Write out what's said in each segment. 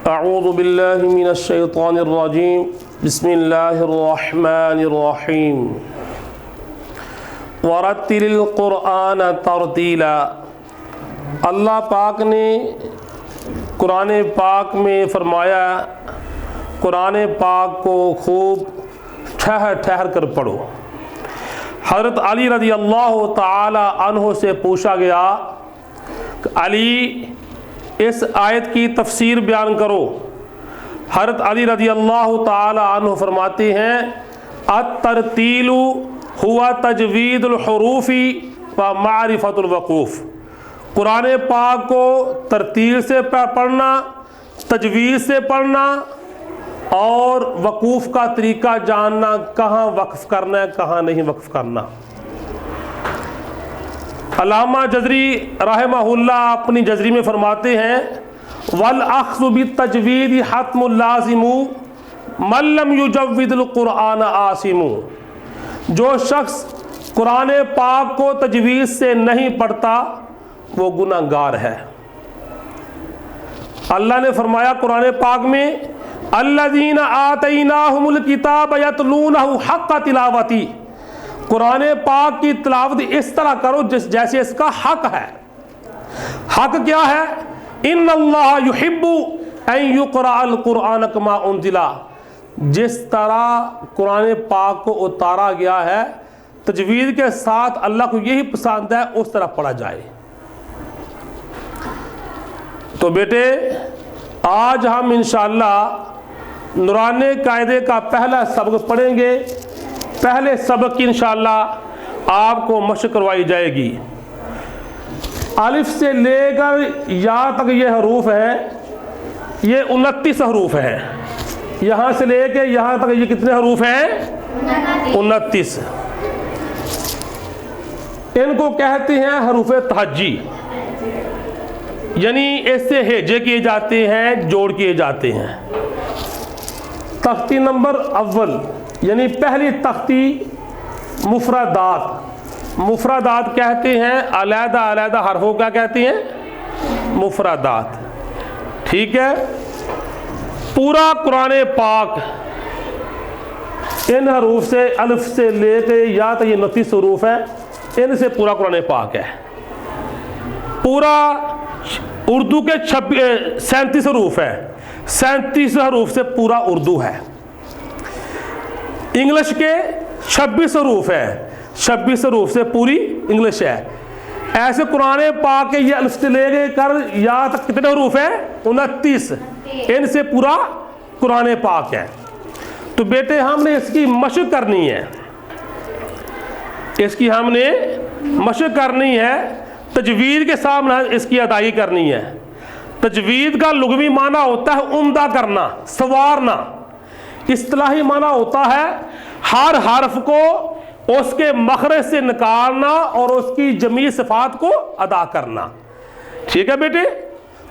اعوذ باللہ من الشیطان الرجیم بسم اللہ الرحمن الرحیم ورتل القرآن ترتیلا۔ اللہ پاک نے قرآن پاک میں فرمایا قرآن پاک کو خوب ٹھہر ٹھہر کر پڑھو۔ حضرت علی رضی اللہ تعالی عنہ سے پوچھا گیا کہ علی اس آیت کی تفسیر بیان کرو۔ حضرت علی رضی اللہ تعالی عنہ فرماتے ہیں الترتیل ہوا تجوید الحروف و معرفت الوقوف۔ قرآن پاک کو ترتیل سے پڑھنا، تجوید سے پڑھنا اور وقوف کا طریقہ جاننا، کہاں وقف کرنا ہے کہاں نہیں وقف کرنا۔ علامہ جزری رحمہ اللہ اپنی جزری میں فرماتے ہیں وَالْأَخْذُ بِالتَّجْوِيدِ حَتْمٌ لَازِمُ مَن لَّمْ يُجَوِّدِ الْقُرْآنَ آثِمُ۔ جو شخص قرآن پاک کو تجوید سے نہیں پڑھتا وہ گناہ گار ہے۔ اللہ نے فرمایا قرآن پاک میں الذین آتیناہم الکتاب یتلونہ حق تلاوتی۔ قرآن پاک کی تلاوت اس طرح کرو جیسے اس کا حق ہے۔ حق کیا ہے؟ ان اللہ یحب ان یقرأ القرآن کما انزل۔ جس طرح قرآن پاک کو اتارا گیا ہے تجوید کے ساتھ اللہ کو یہی پسند ہے اس طرح پڑھا جائے۔ تو بیٹے آج ہم انشاءاللہ نورانی قاعدے کا پہلا سبق پڑھیں گے۔ پہلے سبق کی انشاءاللہ آپ کو مشق کروائی جائے گی۔ الف سے لے کر یا تک یہ حروف ہیں، یہ 29 حروف ہیں۔ یہاں سے لے کے یہاں تک یہ کتنے حروف ہیں؟ 29۔ ان کو کہتے ہیں حروف تہجی، یعنی اس سے ہیجے کیے جاتے ہیں، جوڑ کیے جاتے ہیں۔ تختی نمبر اول یعنی پہلی تختی مفردات۔ مفردات کہتے ہیں علیحدہ علیحدہ حرفوں کا کہتے ہیں مفردات، ٹھیک ہے۔ پورا قرآن پاک ان حروف سے الف سے لے کے یا تک یہ 29 حروف ہیں، ان سے پورا قرآن پاک ہے۔ پورا اردو کے 37 حروف ہے، 37 حروف سے پورا اردو ہے۔ انگلش کے 26 حروف ہے، 26 حروف سے پوری انگلش ہے۔ ایسے قرآن پاک کے یہ الف سے لے کر یا تک کتنے حروف ہیں؟ 29۔ ان سے پورا قرآن پاک ہے۔ تو بیٹے ہم نے اس کی مشق کرنی ہے، اس کی ہم نے مشق کرنی ہے، تجوید کے سامنے اس کی ادائیگی کرنی ہے۔ تجوید کا لغوی معنی ہوتا ہے عمدہ کرنا، سنوارنا۔ اصطلاحی معنی ہوتا ہے ہر حرف کو اس کے مخرج سے نکالنا اور اس کی جمیع صفات کو ادا کرنا، ٹھیک ہے بیٹے؟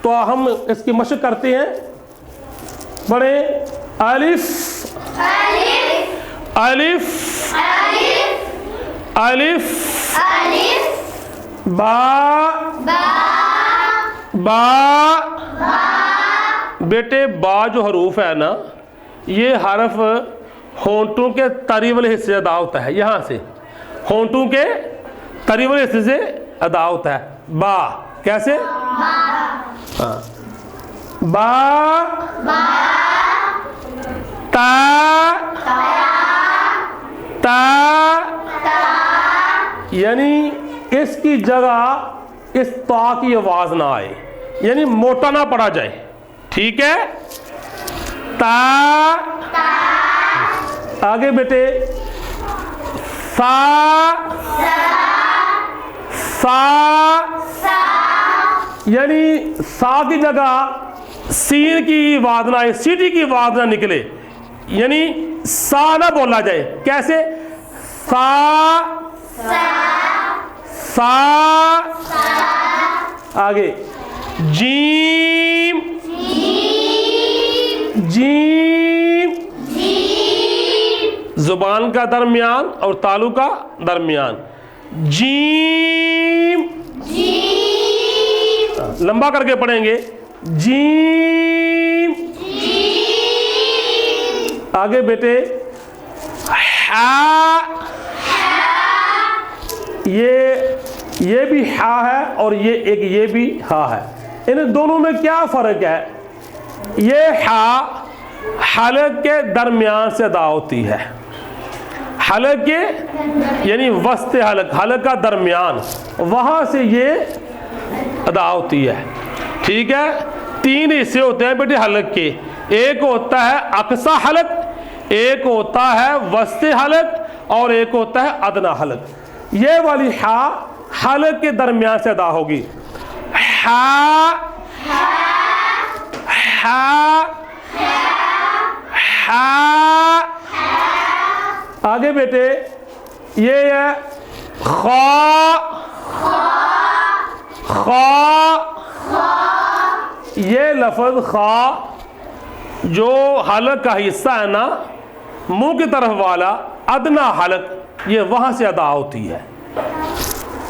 تو ہم اس کی مشق کرتے ہیں۔ پڑھیں الف الف الف با با۔ بیٹے با جو حروف ہے نا، یہ حرف ہونٹوں کے طری والے حصے سے ادا ہوتا ہے۔ یہاں سے ہونٹوں کے طری والے حصے سے ادا ہوتا ہے۔ با کیسے؟ ہاں با تا تا، یعنی اس کی جگہ اس تا کی آواز نہ آئے، یعنی موٹا نہ پڑھا جائے، ٹھیک ہے؟ تا۔ آگے بیٹے سا سا، یعنی سا کی جگہ سین کی آواز نہ آئے، سیٹی کی آواز نہ نکلے، یعنی سا نہ بولا جائے۔ کیسے؟ سا سا۔ آگے جیم جیم، زبان کا درمیان اور تالو کا درمیان، جیم لمبا کر کے پڑھیں گے، جیم آگے بیٹے ہا، یہ بھی ہا ہے اور یہ بھی ہا ہے. ان دونوں میں کیا فرق ہے؟ یہ ہا حلق کے درمیان سے ادا ہوتی ہے. حلق کے یعنی وسط حلق کا درمیان، وہاں سے یہ ادا ہوتی ہے. ٹھیک ہے. 3 حصے ہوتے ہیں بیٹے حلق کے. ایک ہوتا ہے اقصی حلق، ایک ہوتا ہے وسط حلق اور ایک ہوتا ہے ادنا حلق. یہ والی ہا حلق کے درمیان سے ادا ہوگی. ہا ہا ہا. آگے بیٹے یہ ہے خا. خا، یہ لفظ خا جو حلق کا حصہ ہے نا، منہ کی طرف والا ادنا حلق، یہ وہاں سے ادا ہوتی ہے.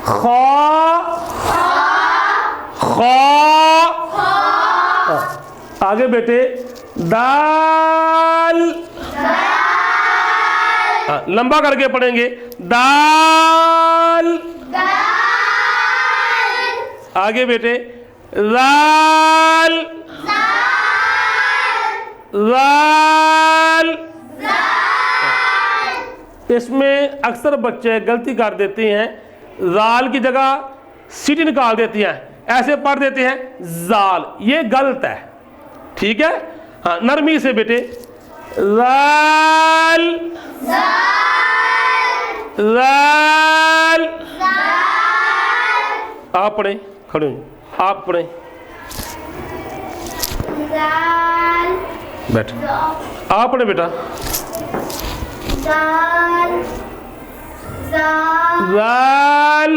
خا خا. آگے بیٹے دال. لمبا کر کے پڑھیں گے دال. آگے بیٹے زال. زال. اس میں اکثر بچے غلطی کر دیتے ہیں، زال کی جگہ سیٹی نکال دیتی ہیں، ایسے پڑھ دیتے ہیں زال. یہ غلط ہے. ٹھیک ہے. ہاں نرمی سے بیٹے زال زال. آپ پڑھیں، کھڑے ہوئے آپ پڑھیں. بیٹھ آپ پڑھیں بیٹا. زال.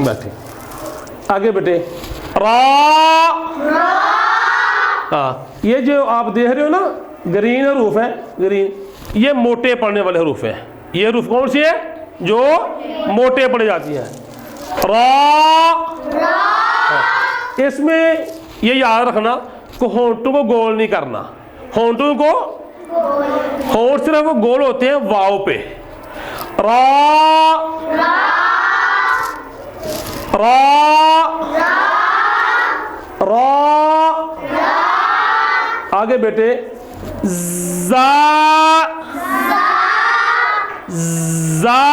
بیٹھے. آگے بیٹے را. ہاں یہ جو آپ دیکھ رہے ہو نا گرین حروف ہیں، گرین، یہ موٹے پڑھنے والے حروف ہیں. یہ حروف کون سی ہیں؟ جو موٹے پڑھے جاتی ہیں. را. اس میں یہ یاد رکھنا کہ ہونٹوں کو گول نہیں کرنا. ہونٹوں کو ہونٹ صرف وہ گول ہوتے ہیں واو پہ. را را را. آگے بیٹے زا. زا.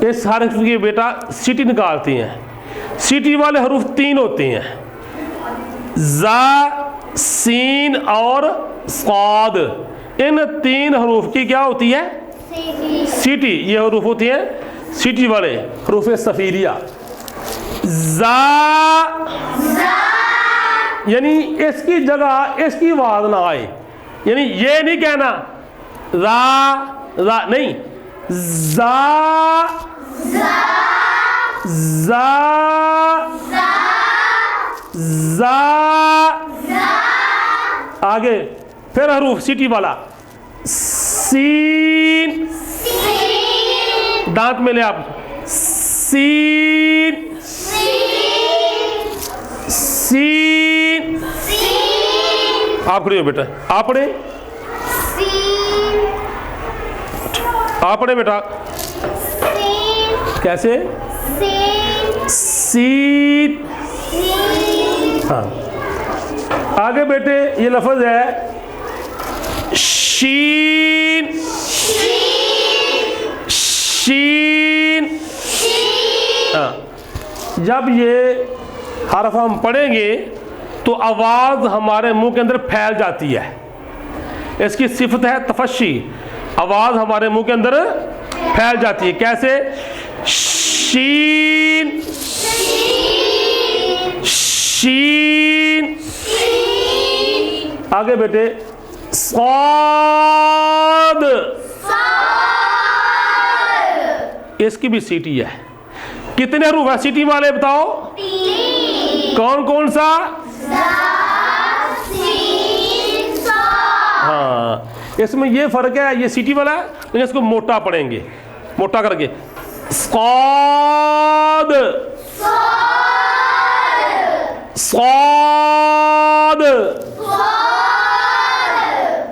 اس حرف کی بیٹا سیٹی نکالتی ہیں. سیٹی والے حروف 3 ہوتے ہیں، زا، سین اور صاد. ان 3 حروف کی کیا ہوتی ہے؟ سیٹی. یہ حروف ہوتی ہیں سیٹی والے حروف صفیریہ. زا یعنی اس کی جگہ اس کی آواز نہ آئے، یعنی یہ نہیں کہنا زا زا، نہیں، زا زا زا. آگے پھر حروف سیٹی والا سین. دانت میں لے آپ. سین سین. آپ کھڑے ہو بیٹا. آپ پڑھیں. آپ پڑھیں بیٹا. کیسے؟ سین. ہاں. آگے بیٹے یہ لفظ ہے شین. شین. ہاں. جب یہ حرف ہم پڑھیں گے تو آواز ہمارے منہ کے اندر پھیل جاتی ہے. اس کی صفت ہے تفشی. آواز ہمارے منہ کے اندر پھیل جاتی ہے. کیسے؟ شین شین. آگے بیٹے صاد. اس کی بھی سیٹی ہے. کتنے حروف ہیں سیٹی والے بتاؤ؟ کون کون سا؟ ہاں اس میں یہ فرق ہے، یہ سیٹی والا ہے لیکن اس کو موٹا پڑھیں گے، موٹا کر کے صاد صاد.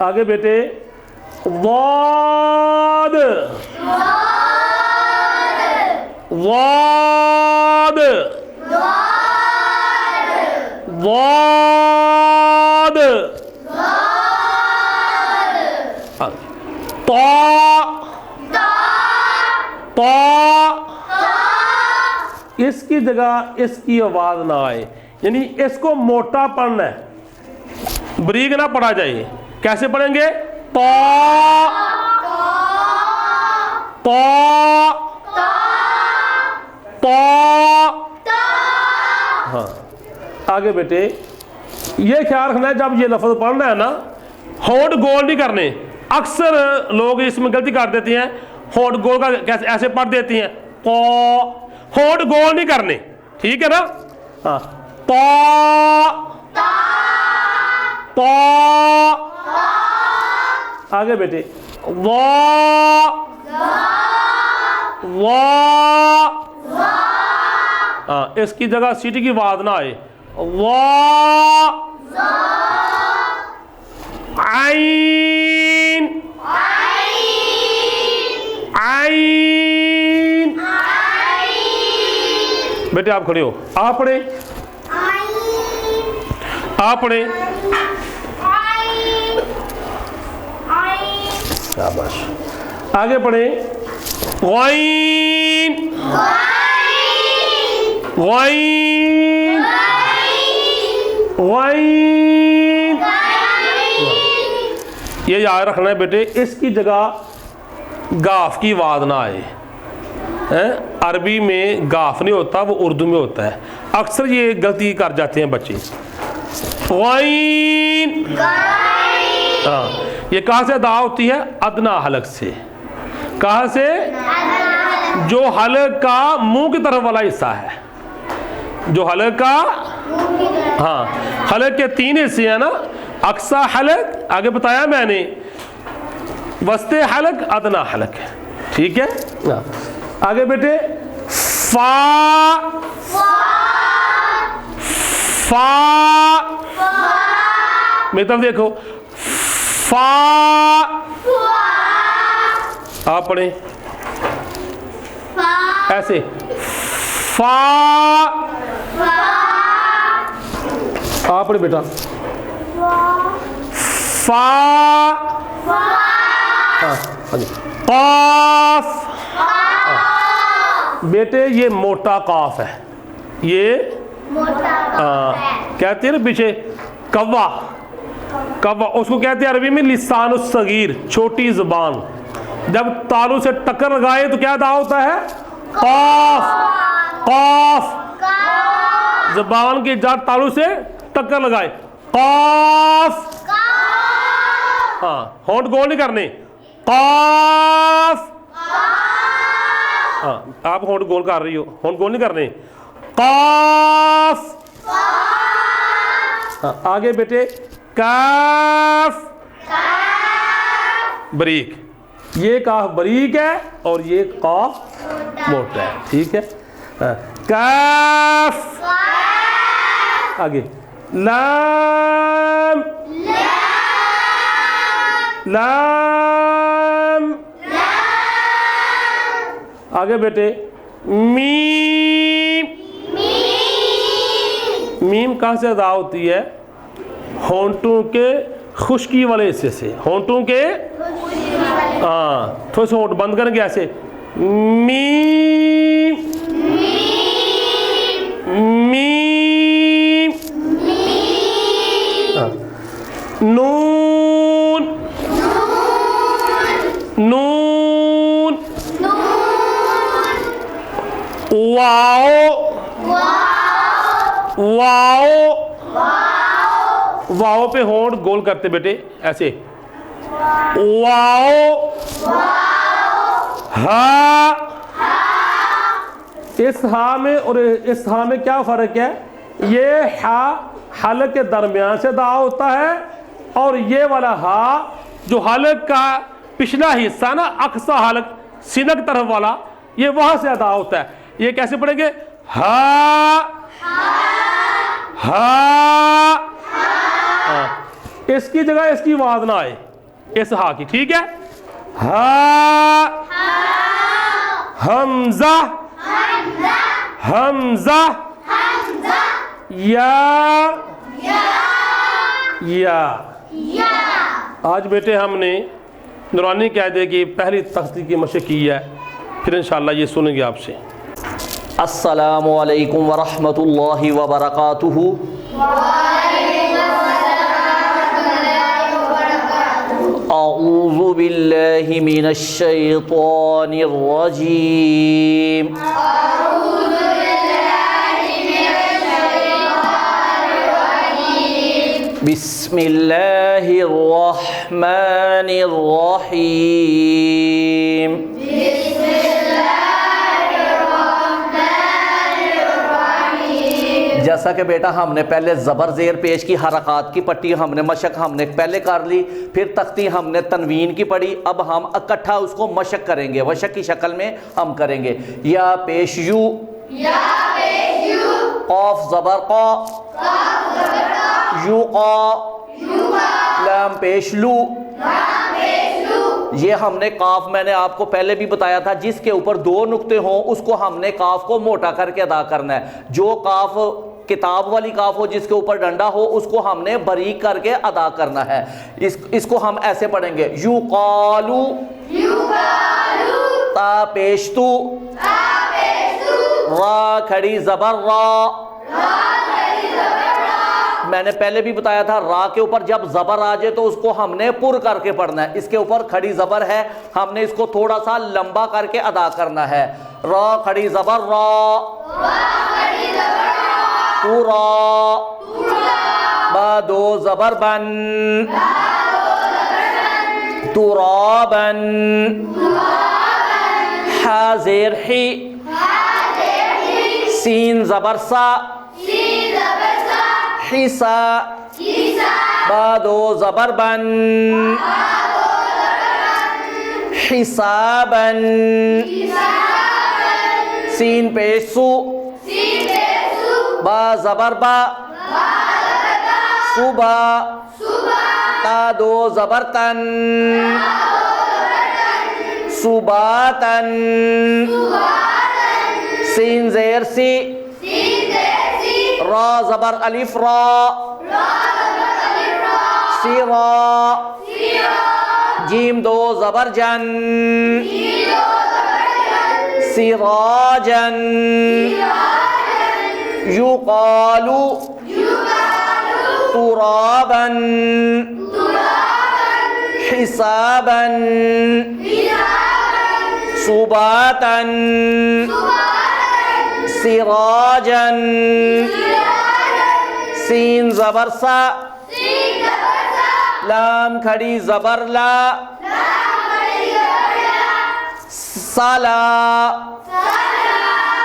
آگے بیٹے ضاد ضاد ضاد طا طا اس کی جگہ اس کی آواز نہ آئے، یعنی اس کو موٹا پڑھنا ہے، بریک نہ پڑھا جائے۔ کیسے پڑھیں گے؟ طا طا طا۔ ہاں آگے بیٹے یہ خیال رکھنا ہے جب یہ لفظ پڑھنا ہے نا، ہونٹ گول نہیں کرنے۔ اکثر لوگ اس میں غلطی کر دیتے ہیں، ہونٹ گول کا کیسے ایسے پڑھ دیتی ہیں، قا، ہونٹ گول نہیں کرنے، ٹھیک ہے نا؟ ہاں طا طا۔ آگے بیٹے وا وا، ہاں اس کی جگہ سیٹی کی آواز نہ آئے، وا عین عین۔ بیٹے آپ کھڑے ہو، آپ پڑھیں، آپ پڑھیں۔ شاباش، آگے پڑھیں غین غین غین۔ یہ یاد رکھنا ہے بیٹے، اس کی جگہ گاف کی آواز نہ آئے۔ عربی میں گاف نہیں ہوتا، وہ اردو میں ہوتا ہے، اکثر یہ غلطی کر جاتے ہیں بچے۔ غین، ہاں یہ کہاں سے ادا ہوتی ہے؟ ادنا حلق سے۔ کہاں سے؟ جو حلق کا منہ کی طرف والا حصہ ہے، جو حلق کا، ہاں حلق کے 3 حصے ہیں نا، اقصی حلق آگے بتایا میں نے، وسط حلق، ادنا حلق، ٹھیک ہے؟ آگے بیٹے فا فا، میری طرف دیکھو، فا، آپ پڑھیں ایسے، فا، آپ پڑھیں بیٹا، فا، قاف۔ بیٹے یہ موٹا قاف ہے، یہ کہتے ہیں نا پیچھے کوا، کوا اس کو کہتے ہیں عربی میں لسان الصغیر، چھوٹی زبان۔ جب تالو سے ٹکر لگائے تو کیا ادا ہوتا ہے؟ قاف قاف، زبان کی جڑ تالو سے ٹکر لگائے، قاف۔ ہاں ہونٹ گول نہیں کرنے، قاف۔ ہاں آپ ہونٹ گول کر رہی ہو، ہونٹ گول نہیں کرنے، قاف۔ ہاں آگے بیٹے کاف، بریک، یہ کاف بریک ہے اور یہ قاف موٹا ہے، ٹھیک ہے؟ کاف، آگے لام لام، آگے بیٹے میم، میم کہاں سے ادا ہوتی ہے؟ ہونٹوں کے خشکی والے حصے سے، ہونٹوں کے، ہاں تھوڑے سے ہونٹ بند کریں گے ایسے، میم میم، نون نون، واو واو، واو پہ ہونٹ گول کرتے بیٹے ایسے، واو، ہا، اس ہا میں اور اس ہا میں کیا فرق ہے؟ یہ ہا حلق کے درمیان سے ادا ہوتا ہے، اور یہ والا ہا جو حلق کا پچھلا حصہ نا، اقصی حلق سینہ کی طرف والا، یہ وہاں سے ادا ہوتا ہے۔ یہ کیسے پڑھیں گے؟ ہا ہا اس کی جگہ اس کی آواز نہ آئے، اس ہا کی، ٹھیک ہے؟ ہا حمزہ حمزہ، یا آج بیٹے ہم نے نورانی قاعدے کی پہلی تختی کی مشق کی ہے، پھر انشاءاللہ یہ سنیں گے آپ سے۔ السلام علیکم ورحمۃ اللہ وبرکاتہ۔ اعوذ باللہ من الشیطان الرجیم۔ بسم اللہ الرحمن الرحیم۔ جیسا کہ بیٹا ہم نے پہلے زبر زیر پیش کی حرکات کی پٹی ہم نے مشق ہم نے پہلے کر لی، پھر تختی ہم نے تنوین کی پڑھی، اب ہم اکٹھا اس کو مشق کریں گے، وشق کی شکل میں ہم کریں گے۔ یا پیش یو، قاف زبر قا، یو قا، لام پیش لو۔ یہ ہم نے کاف میں نے آپ کو پہلے بھی بتایا تھا، جس کے اوپر دو نقطے ہوں اس کو ہم نے کاف کو موٹا کر کے ادا کرنا ہے۔ جو کاف کتاب والی کاف ہو جس کے اوپر ڈنڈا ہو اس کو ہم نے باریک کر کے ادا کرنا ہے۔ اس کو ہم ایسے پڑھیں گے، یو قالو، تا پیش تو، را کھڑی زبر را۔ میں نے پہلے بھی بتایا تھا را کے اوپر جب زبر آ جائے تو اس کو ہم نے پر کر کے پڑھنا ہے۔ اس کے اوپر کھڑی زبر ہے، ہم نے اس کو تھوڑا سا لمبا کر کے ادا کرنا ہے۔ را کھڑی زبر را، تو را، با دو زبر بن، ترابن، حا زیر حی، سین زبر سا، حسا، با دو زبر بن، حسابن، سین پیش سو، با زبر با، صبح، تا دو زبر تن، صباتن، سین زیر سی، را زبر الف را، سیرا، جیم دو زبر جن، سراجن، یقالو، ترابن، حسابن، صباتن، سراجن، سین زبر سا، لام کھڑی زبر لا، سالا،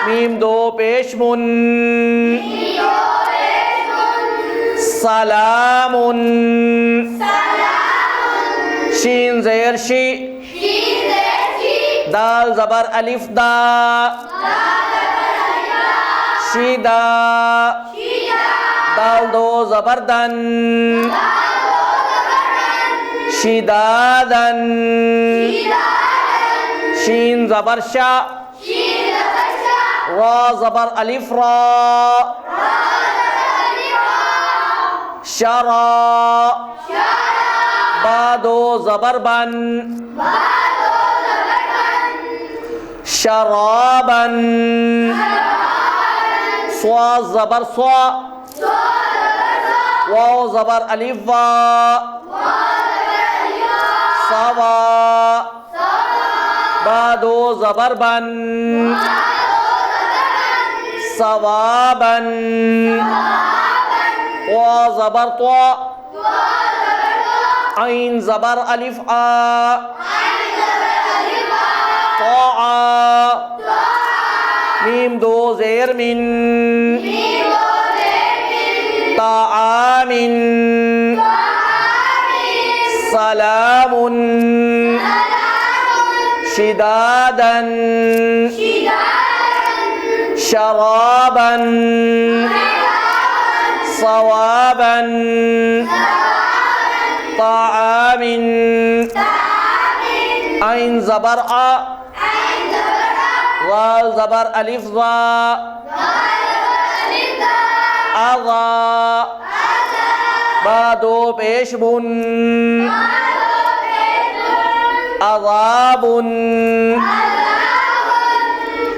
میم دو پیش من، سلامن، شین زیر شی، دال زبر الف دا، شیدا، دال دو زبر دن، شدادن، شین زبر شا، را زبر الف را، شرا، با دو زبر بن، شرابن، سوا زبر سوا، واو زبر الف وا، سوا، با دو زبر بن، ثوابن، وا زبر طوا، عین زبر الف آ، طاعا، میم دو زیر من، طعامن، سلامن، شدادن، شرابن، صوابن، طعام عین زبر آ غا زبر الف ضا اغا با دو پیش بن عذاب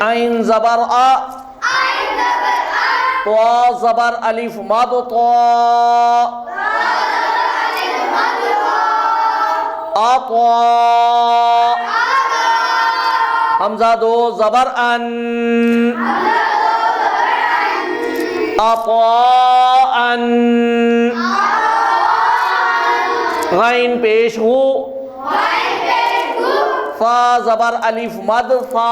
عین زبر آ طا زبر الف مد طا عطا حمزہ دو زبر ان عطاء غین پیش ہو فا زبر الف مد فا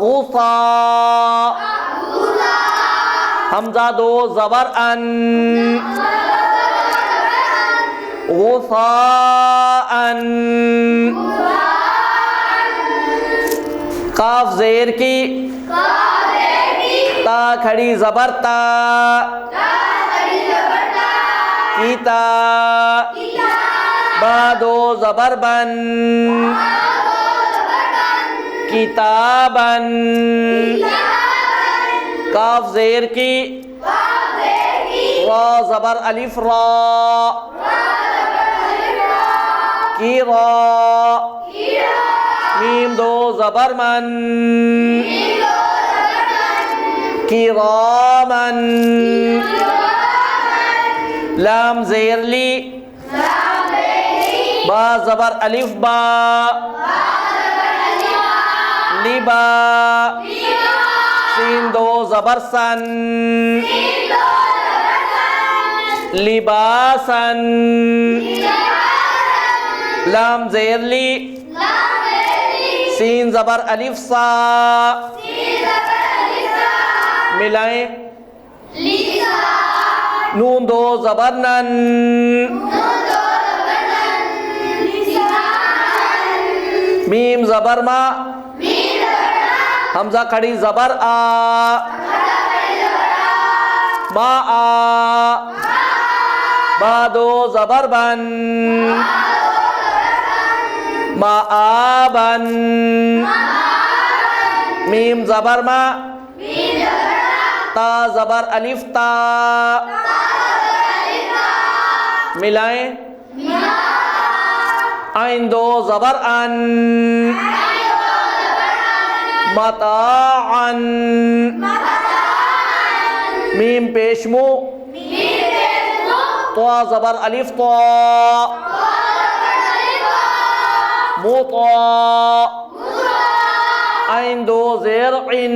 غصا حمزہ دو زبر ان غصاء قاف زیر کی تا کھڑی زبر تا کیتا با دو زبر بن کتابن کاف زیر کی را زبر الف را کی را میم دو زبر من کرامن لام زیر لی با زبر الف با لبا سین دو زبر سن لباسن لام زیر لی سین زبر الف سا ملائیں نون دو زبر نن میم زبر ما حمزہ کھڑی زبر آ ما آ با دو زبر بن ما آبن میم زبر ما تا زبر الف تا ملائیں عین دو زبر ان متاعا میم پیشمو طا زبر الف طا مطاع عین دو زیر عن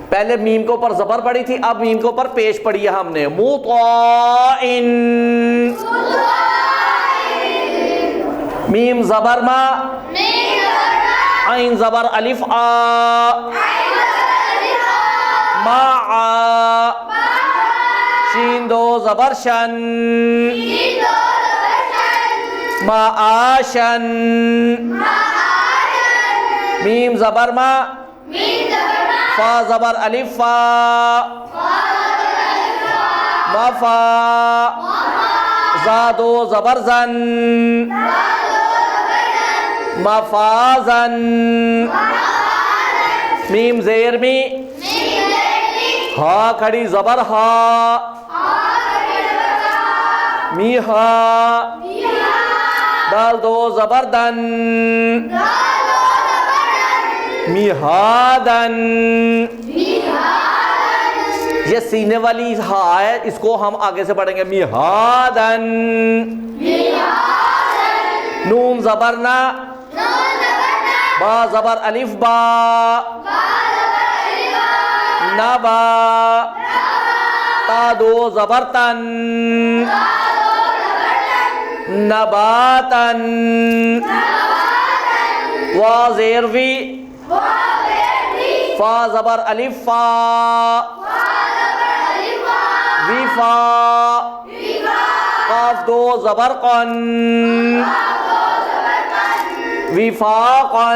پہلے میم کے اوپر زبر پڑی تھی اب میم کے اوپر پیش پڑی ہے ہم نے مطاع میم زبر ما عین زبر الف آ ما آ شین دو زبر شن ما آشن میم زبر ما فا زبر الف فا مفا زا دو زبر زن مفازن میم زیر می ہا کھڑی زبر ہا می ہا دال دو زبر دن میہادن یہ سینے والی ہا ہے اس کو ہم آگے سے پڑھیں گے میہادن نون زبر نا با زبر الف با نبا تا دو زبر تن نباتن وا زیر وی فا زبر الف فا وفا قاف دو زبر قن وفاقا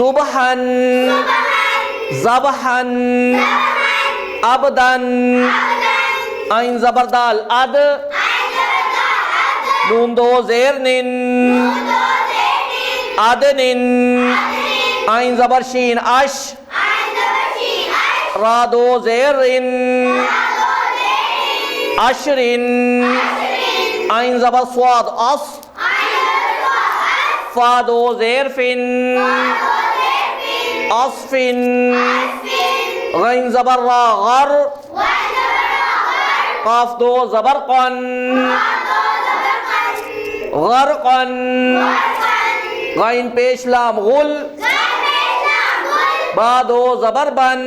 صبحن ذبحن عبدن عین زبر دال اد نون دو زیر نن عدنن عین زبر شین اش را دو زیر ان عشرن عین زبر صاد اص فا دو زیر فن اصفن غین زبر را غر قاف دو زبر قن غرقن غین پیش لام غل با دو زبر بن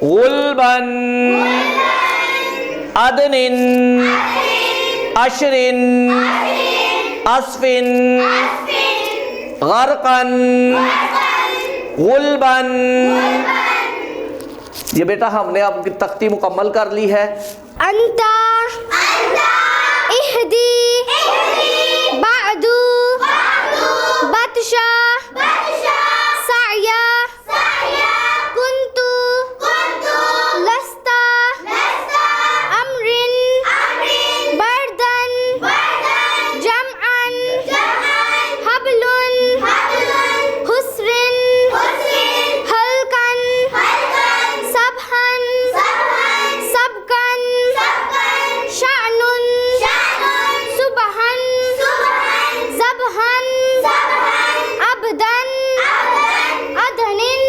غلبن عدنن عشرن اصفن غرقن غلبن. یہ بیٹا ہم نے آپ کی تختی مکمل کر لی ہے. انتا اہدی بعدو بطشا سعیا کنتو لستا امرن بردن جمعن حبلن حسرن حلقن سبحن سبقن شعنن سبحن زبحن عبدن عدنن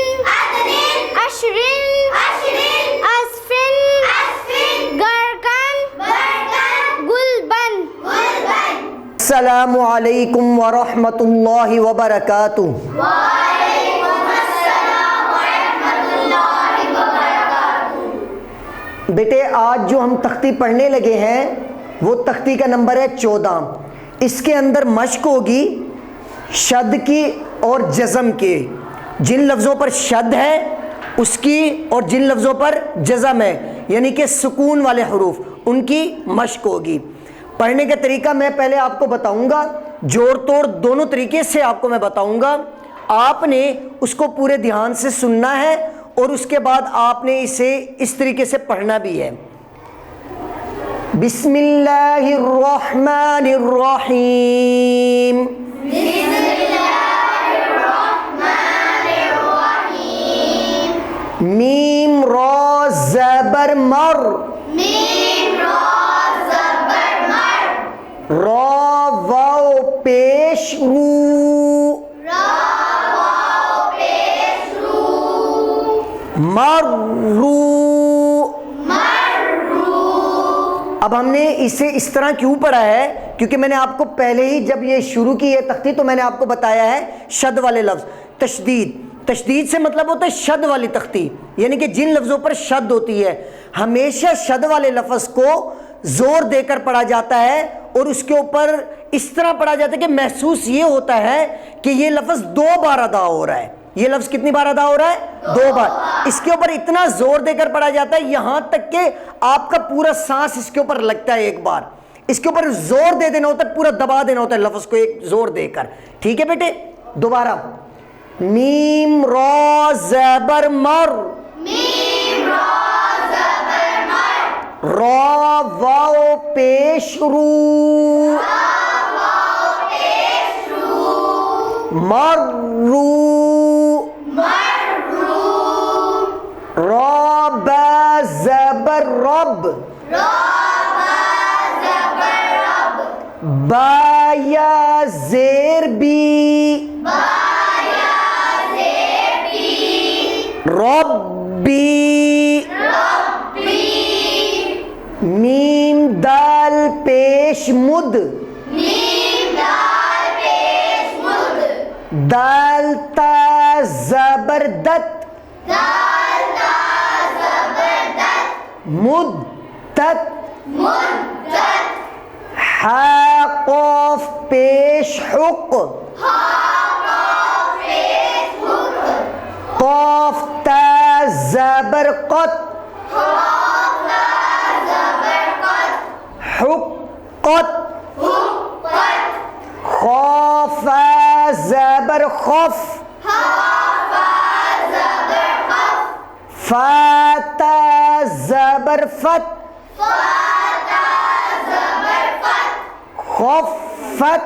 عشرن اصفن غرقن گلبن. السلام علیکم ورحمۃ اللہ وبرکاتہ. بیٹے آج جو ہم تختی پڑھنے لگے ہیں وہ تختی کا نمبر ہے 14. اس کے اندر مشق ہوگی شد کی اور جزم کے. جن لفظوں پر شد ہے اس کی اور جن لفظوں پر جزم ہے یعنی کہ سکون والے حروف ان کی مشق ہوگی. پڑھنے کا طریقہ میں پہلے آپ کو بتاؤں گا, جوڑ توڑ دونوں طریقے سے آپ کو میں بتاؤں گا. آپ نے اس کو پورے دھیان سے سننا ہے اور اس کے بعد آپ نے اسے اس طریقے سے پڑھنا بھی ہے. بسم اللہ الرحمن الرحیم. میم را زبر مر را واو پیش رو مرو. اب ہم نے اسے اس طرح کیوں پڑھا ہے کیونکہ میں نے آپ کو پہلے ہی جب یہ شروع کی ہے تختی تو میں نے آپ کو بتایا ہے شد والے لفظ تشدید سے مطلب ہوتا ہے شد والی تختی یعنی کہ جن لفظوں پر شد ہوتی ہے ہمیشہ شد والے لفظ کو زور دے کر پڑھا جاتا ہے اور اس کے اوپر اس طرح پڑھا جاتا ہے کہ محسوس یہ ہوتا ہے کہ یہ لفظ 2 بار ادا ہو رہا ہے. یہ لفظ کتنی بار ادا ہو رہا ہے؟ 2 بار. اس کے اوپر اتنا زور دے کر پڑھا جاتا ہے یہاں تک کہ آپ کا پورا سانس اس کے اوپر لگتا ہے. ایک بار اس کے اوپر زور دے دینا ہوتا ہے, پورا دبا دینا ہوتا ہے لفظ کو ایک زور دے کر. ٹھیک ہے بیٹے, دوبارہ میم را زبر مر را واو پیش رو مرو را با زبر رب با یا زیر بی ربی میم دال پیش مد دال تا زبردت مدت حا قاف پیش حق قاف تا زبر قط حقت خاف زبر زبر خف فتا زبر فت خفت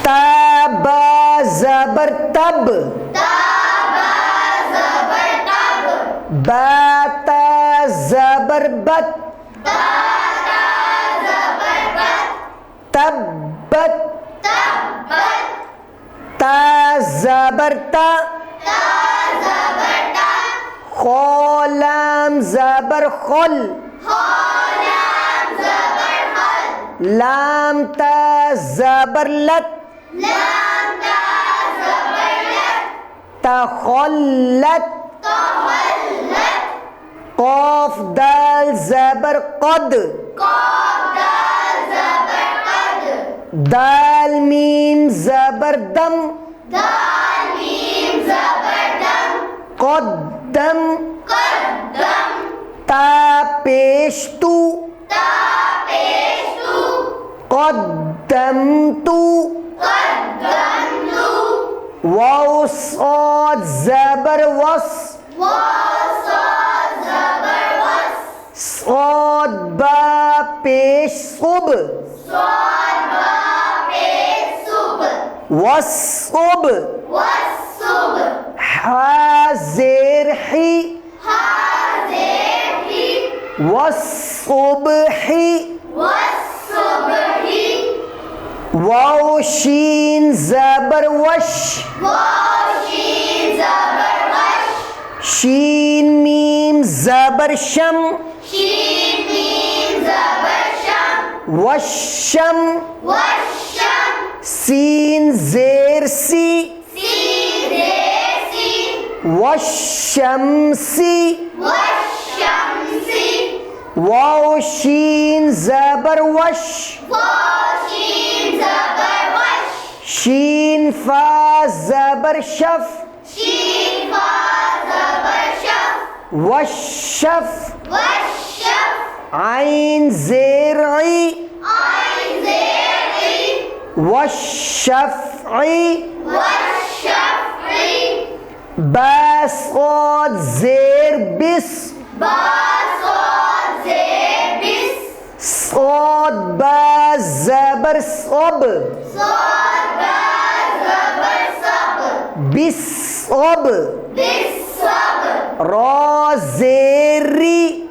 تب زبر تب بات زبر بت تبت تا زبر تا خولم زبر خل لام تا زبر لت تخلت قاف دال زبر قد دال میم زبر دم قدم تا پیش تو قدمت واو صاد زبر وص صاد با پیش صب والصب حازر حي والصبح واو شين زبر وش شين ميم زبر شم والشم سين زير سي والشمس واو شين زبر وش شين فا زبر شف والشف عين زير عي والشفعي با صاد زير بس صاد با زبر صب بالصب را زیر ری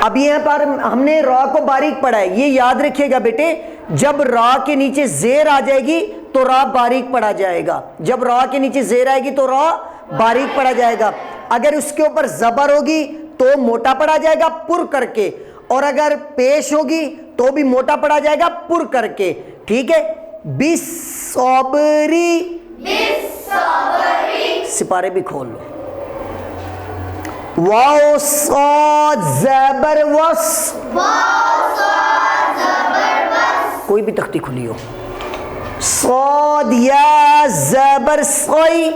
اب یہاں پر ہم نے را کو باریک پڑھا ہے، یہ یاد رکھیے گا بیٹے، جب را کے نیچے زیر آ جائے گی تو را باریک پڑھا جائے گا، جب را کے نیچے زیر آئے گی تو را باریک پڑھا جائے گا، اگر اس کے اوپر زبر ہوگی تو موٹا پڑھا جائے گا پر کر کے، اور اگر پیش ہوگی تو بھی موٹا پڑھا جائے گا پر کر کے، ٹھیک ہے۔ بالصبری، سپارے بھی کھول لو، واو صاد زبر وس، کوئی بھی تختی کھلی ہو، صاد یا زبر صی،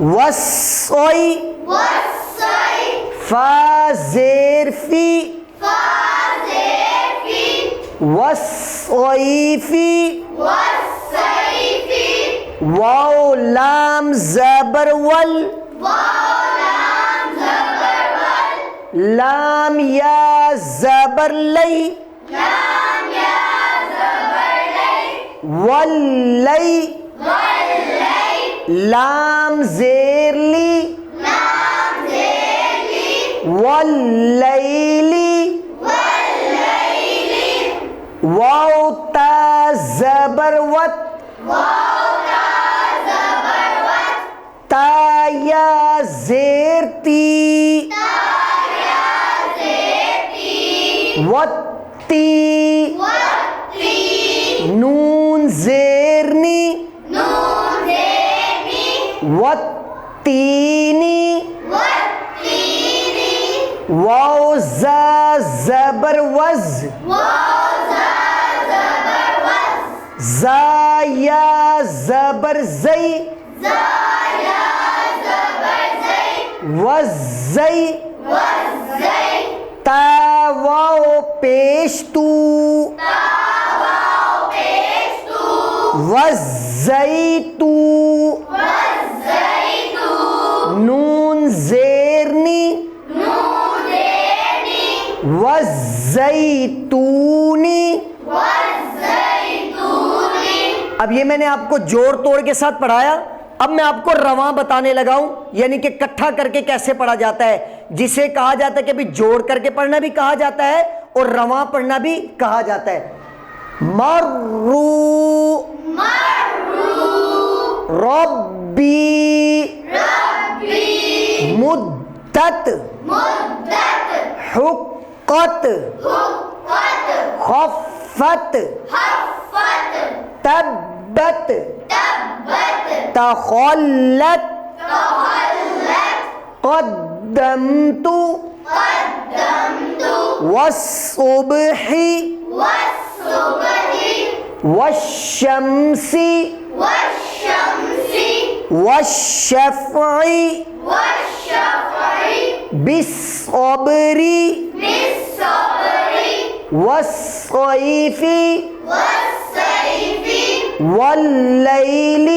وصی، فا زیر فی، وصیفی، واو لام زبر ول، لام یا زبر لی، ولی، لام زیر لی، واللیلی، واو تا زبر وت، تا یا زیر تی، وتی، نون زیرنی، وتینی، واو زا زبر وز، زا یا زبر زی، وزی، تا واو پیش تو والزیتو نون زیرنی والزیتونی. اب یہ میں نے آپ کو جوڑ توڑ کے ساتھ پڑھایا. اب میں آپ کو رواں بتانے لگا ہوں, یعنی کہ کٹھا کر کے کیسے پڑھا جاتا ہے, جسے کہا جاتا ہے کہ بھی جوڑ کر کے پڑھنا بھی کہا جاتا ہے اور رواں پڑھنا بھی کہا جاتا ہے. مرو ربی مدت حقت خفت تبت تخلت قدمت والصبح والشمس والشفع بالصبر والصيف والليل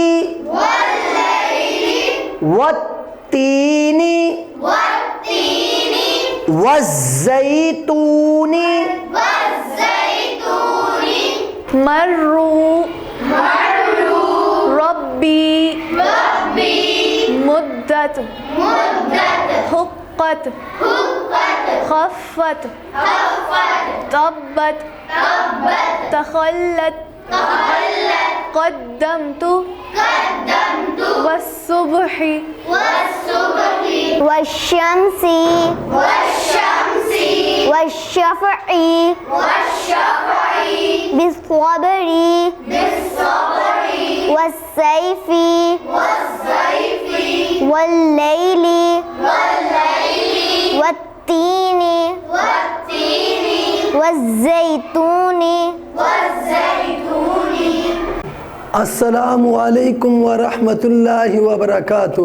والتين والزيتون. مروا ربي مدت حقت خفت طبت تخلت قدمت والصبح والشمس والشفع بالصبر والسيف والليل والتين والزيتون. السلام علیکم ورحمۃ اللہ وبرکاتہ.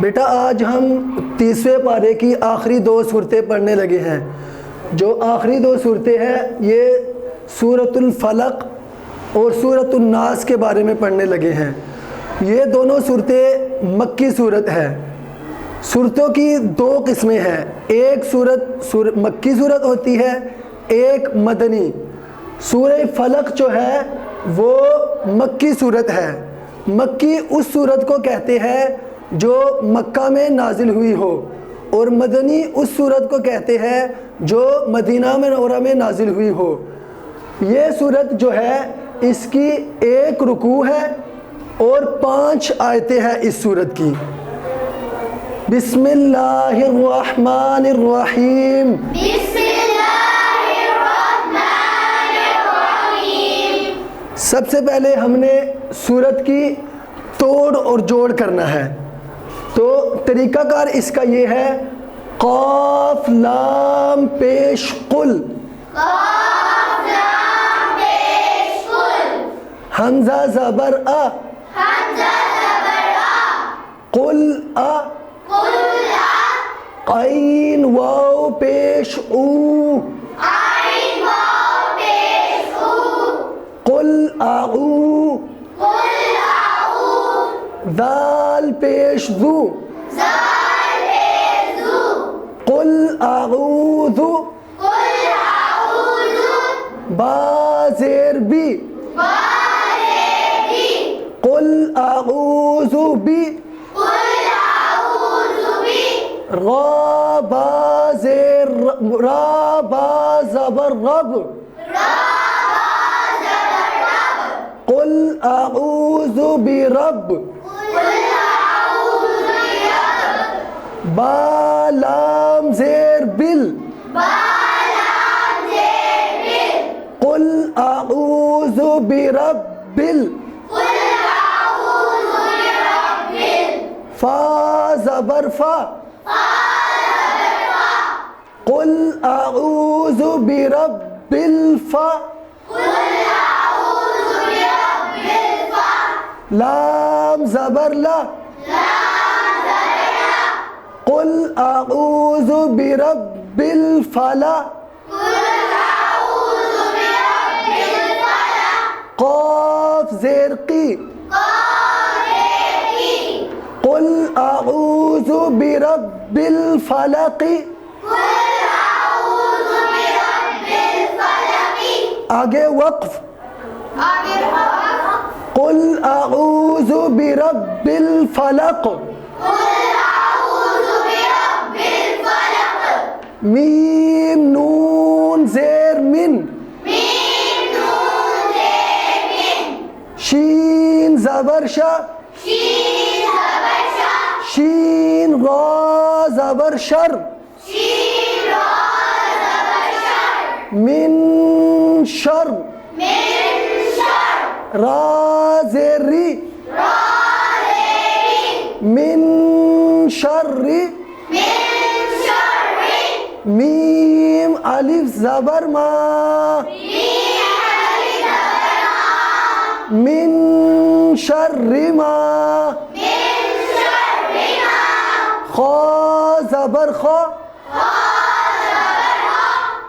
بیٹا آج ہم 30ویں پارے کی آخری 2 صورتیں پڑھنے لگے ہیں. جو آخری 2 صورتیں ہیں یہ سورۃ الفلق اور سورۃ الناس کے بارے میں پڑھنے لگے ہیں. یہ دونوں صورتیں مکی صورت ہے. صورتوں کی 2 قسمیں ہیں, ایک صورت مکی صورت ہوتی ہے, ایک مدنی. سورہ فلق جو ہے وہ مکی صورت ہے. مکی اس صورت کو کہتے ہیں جو مکہ میں نازل ہوئی ہو, اور مدنی اس صورت کو کہتے ہیں جو مدینہ منورہ میں نازل ہوئی ہو. یہ صورت جو ہے اس کی 1 رکوع ہے اور 5 آیتیں ہیں اس صورت کی. بسم اللہ الرحمن الرحیم. سب سے پہلے ہم نے صورت کی توڑ اور جوڑ کرنا ہے. تو طریقہ کار اس کا یہ ہے, قاف لام پیش قل, حمزہ زبر آ, قل آ, عین واو پیش او, قل اعو, ذال پیش ذو, قل اعوذ, با زیر بی, قل اعوذ بی, را با زیر را با زبر رب, قل اعوذ برب, با لام زیر بل, قل اعوذ برب ال, فا زبر فا, قل اعوذ برب الفا, لام زبر لا, قل اعوذ برب الفلق قاف زیر قی قل اعوذ برب الفلق آگے وقف قل اعوذ برب الفلق میم نون زیر من شین زبر شا شین را زبر شر من شر را زیر ری من شر میم الف زبر ما من شر ما خا زبر خا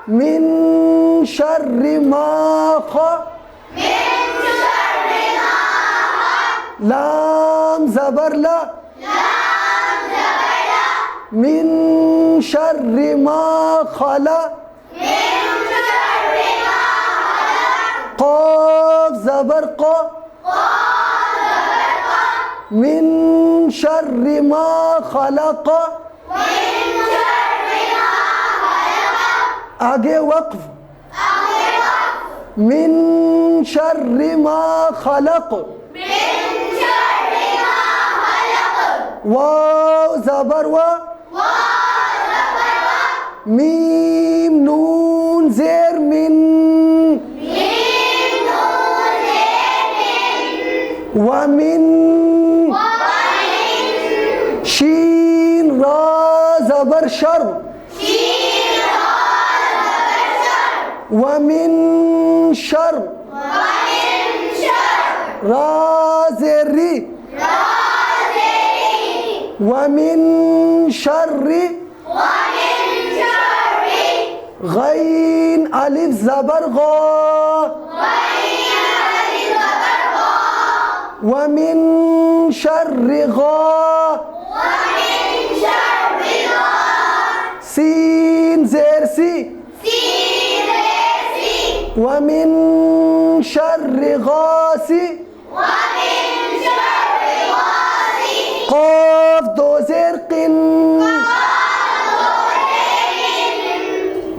من شر ما خا لام زبر لا من شر ما خلا قاف زبر قا من شر ما خلق آگے وقف من شر ما خلق واو زبر وا میم نون زیر من ومن شین را زبر شر ومن شر را زیر ری ومن شر غین الف زبر غا ومن شر غا سین زیر سی ومن شر غاسی قاف دو زیر قن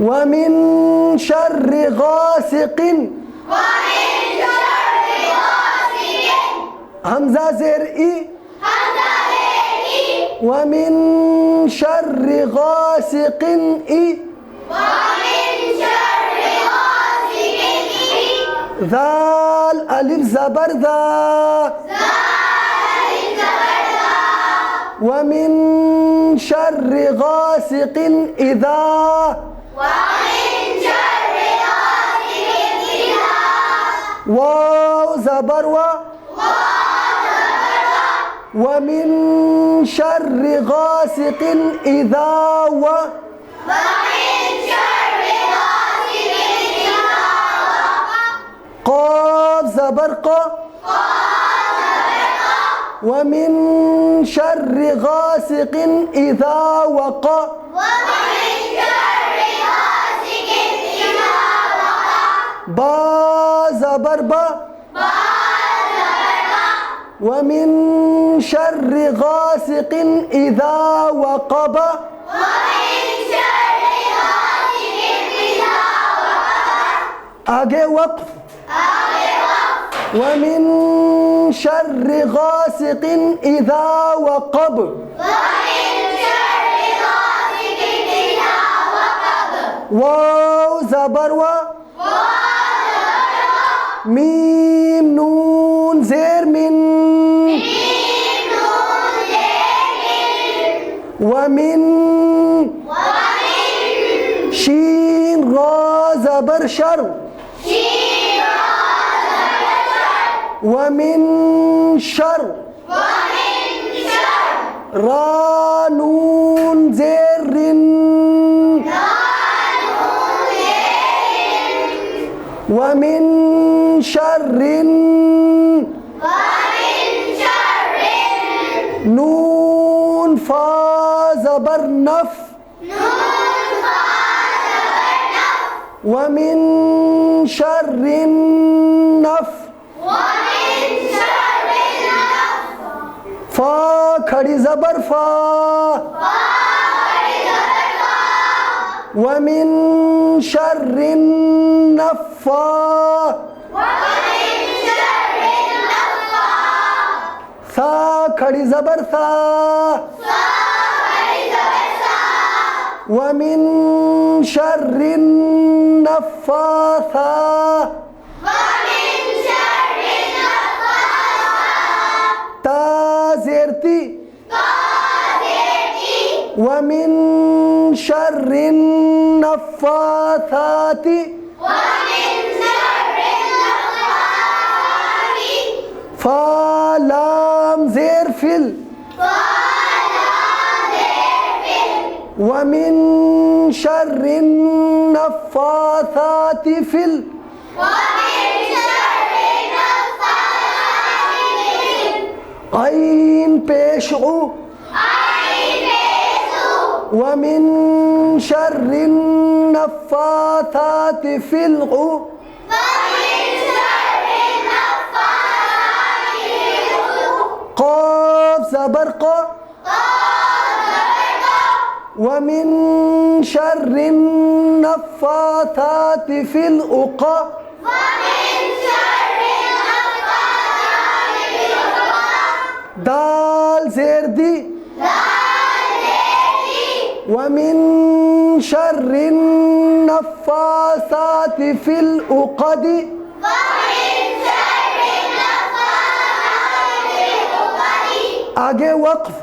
ومن شر غاسق حمزہ زیر ای ومن شر غاسق ای ذال الف زبر ذا ومن شر غاسق اذا واو زبر وا ومن شر غاسق اذا قاف زبر قا ومن شر غاسق اذا وقا با زبر با ومن شر غاسق اذا وقب آگے وقف ومن شر غاسق اذا وقب واو زبر وا میم نون زیر من ومن شین را زبر شر ومن شر را نون زیر ومن شر نون فا زبر نف ومن شر النف فا کھڑی زبر فا ومن شر النفا ثا کھڑی زبر ثا ومن شر النفاثات تا زیرتی ومن شر النفاثات فا لام زیر فل ومن شر النفاثات فل عین پیش او ومن شر النفاثات فی العقد قاف زبر قا ومن شر النفاثات فی العقد دال زیر دی ومن شر النفاثات فی العقد آگے وقف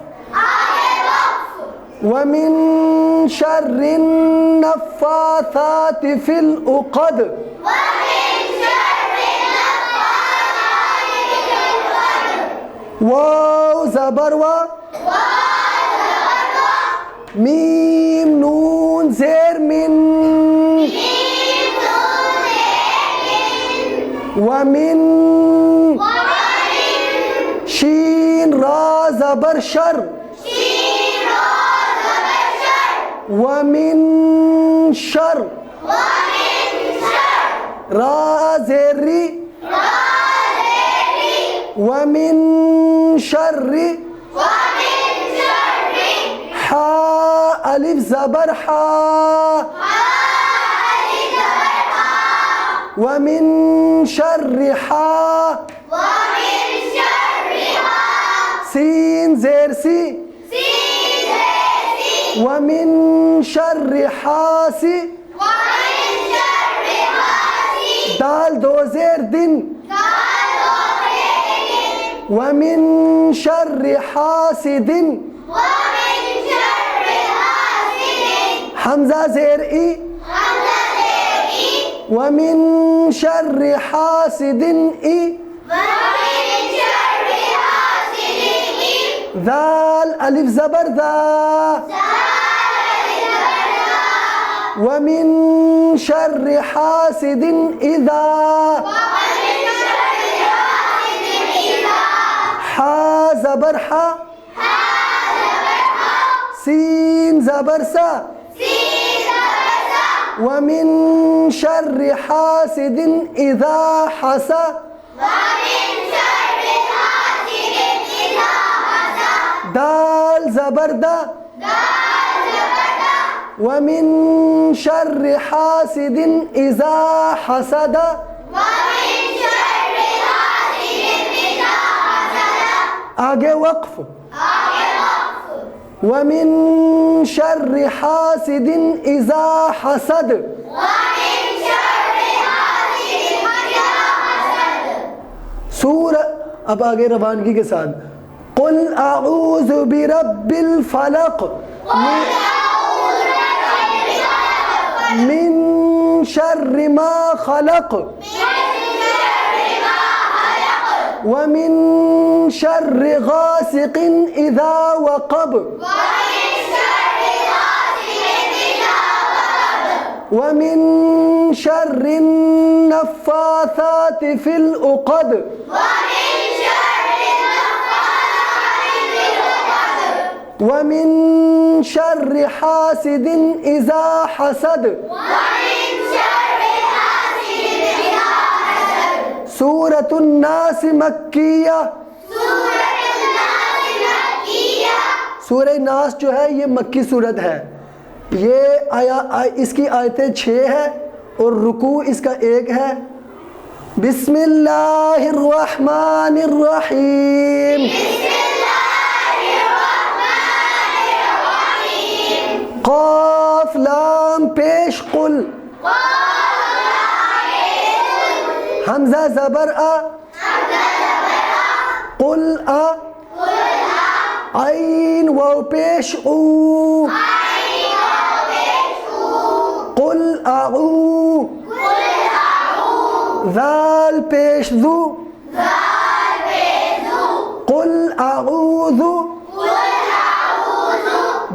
ومن شر النفاثات فی العقد واو زبر وا میم نون زیر من ومن شین را زبر شر ومن شر را زیر ری ومن شر حا الف زبر حا ومن شر حا سین زیر سی ومن شر حاسی دال دو زیر دن ومن شر حاسد حمزہ زیر ای ومن شر حاسد ای ذال الف زبر ذا ومن شر حاسد اذا حا زبر حا سین زبر سا ومن شر حاسد اذا حسد دال زبر دا ومن شر حاسد اذا حسد آگے وقف ومن شر حاسد اذا حسد سورہ اب آگے روانگی کے ساتھ قل اعوذ برب الفلق من شر ما خلق ومن شر غاسق اذا وقب ومن شر النفاثات في العقد ومن شر حاسد إذا حسد سورة الناس مکیہ. سورہ ناس جو ہے یہ مکی صورت ہے. یہ اس کی آیتیں 6 ہے اور رکوع اس کا 1 ہے. بسم اللہ الرحمن الرحیم. قاف لام پیش قل. حمزہ زبر آ. قل آ. عین واو پیش او. قل اعو. ذال پیش ذو. قل اعوذ.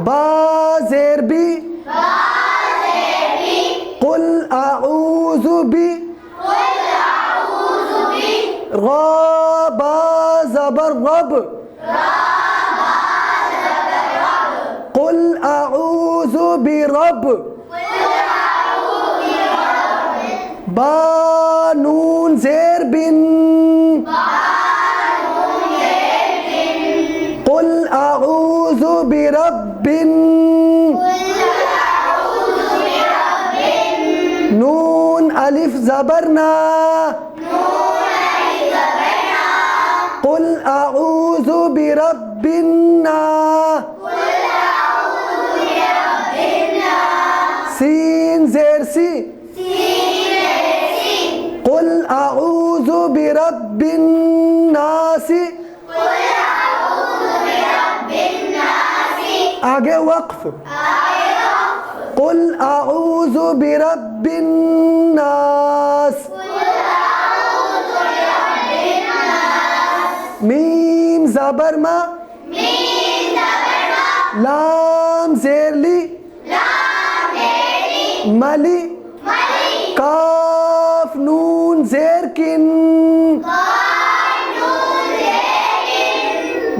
با زیر بی. قل اعوذ بی. را با زبر رب. قل اعوذ برب. با نون زیر بن. قل اعوذ برب. نون الف زبرنا. قل اعوذ برب الناس. سین زیر سی. قل اعوذ برب الناس. آگے وقف. قل اعوذ برب الناس. میم زبر ما. لام زیر لی. ملی. کاف نون زیر کن.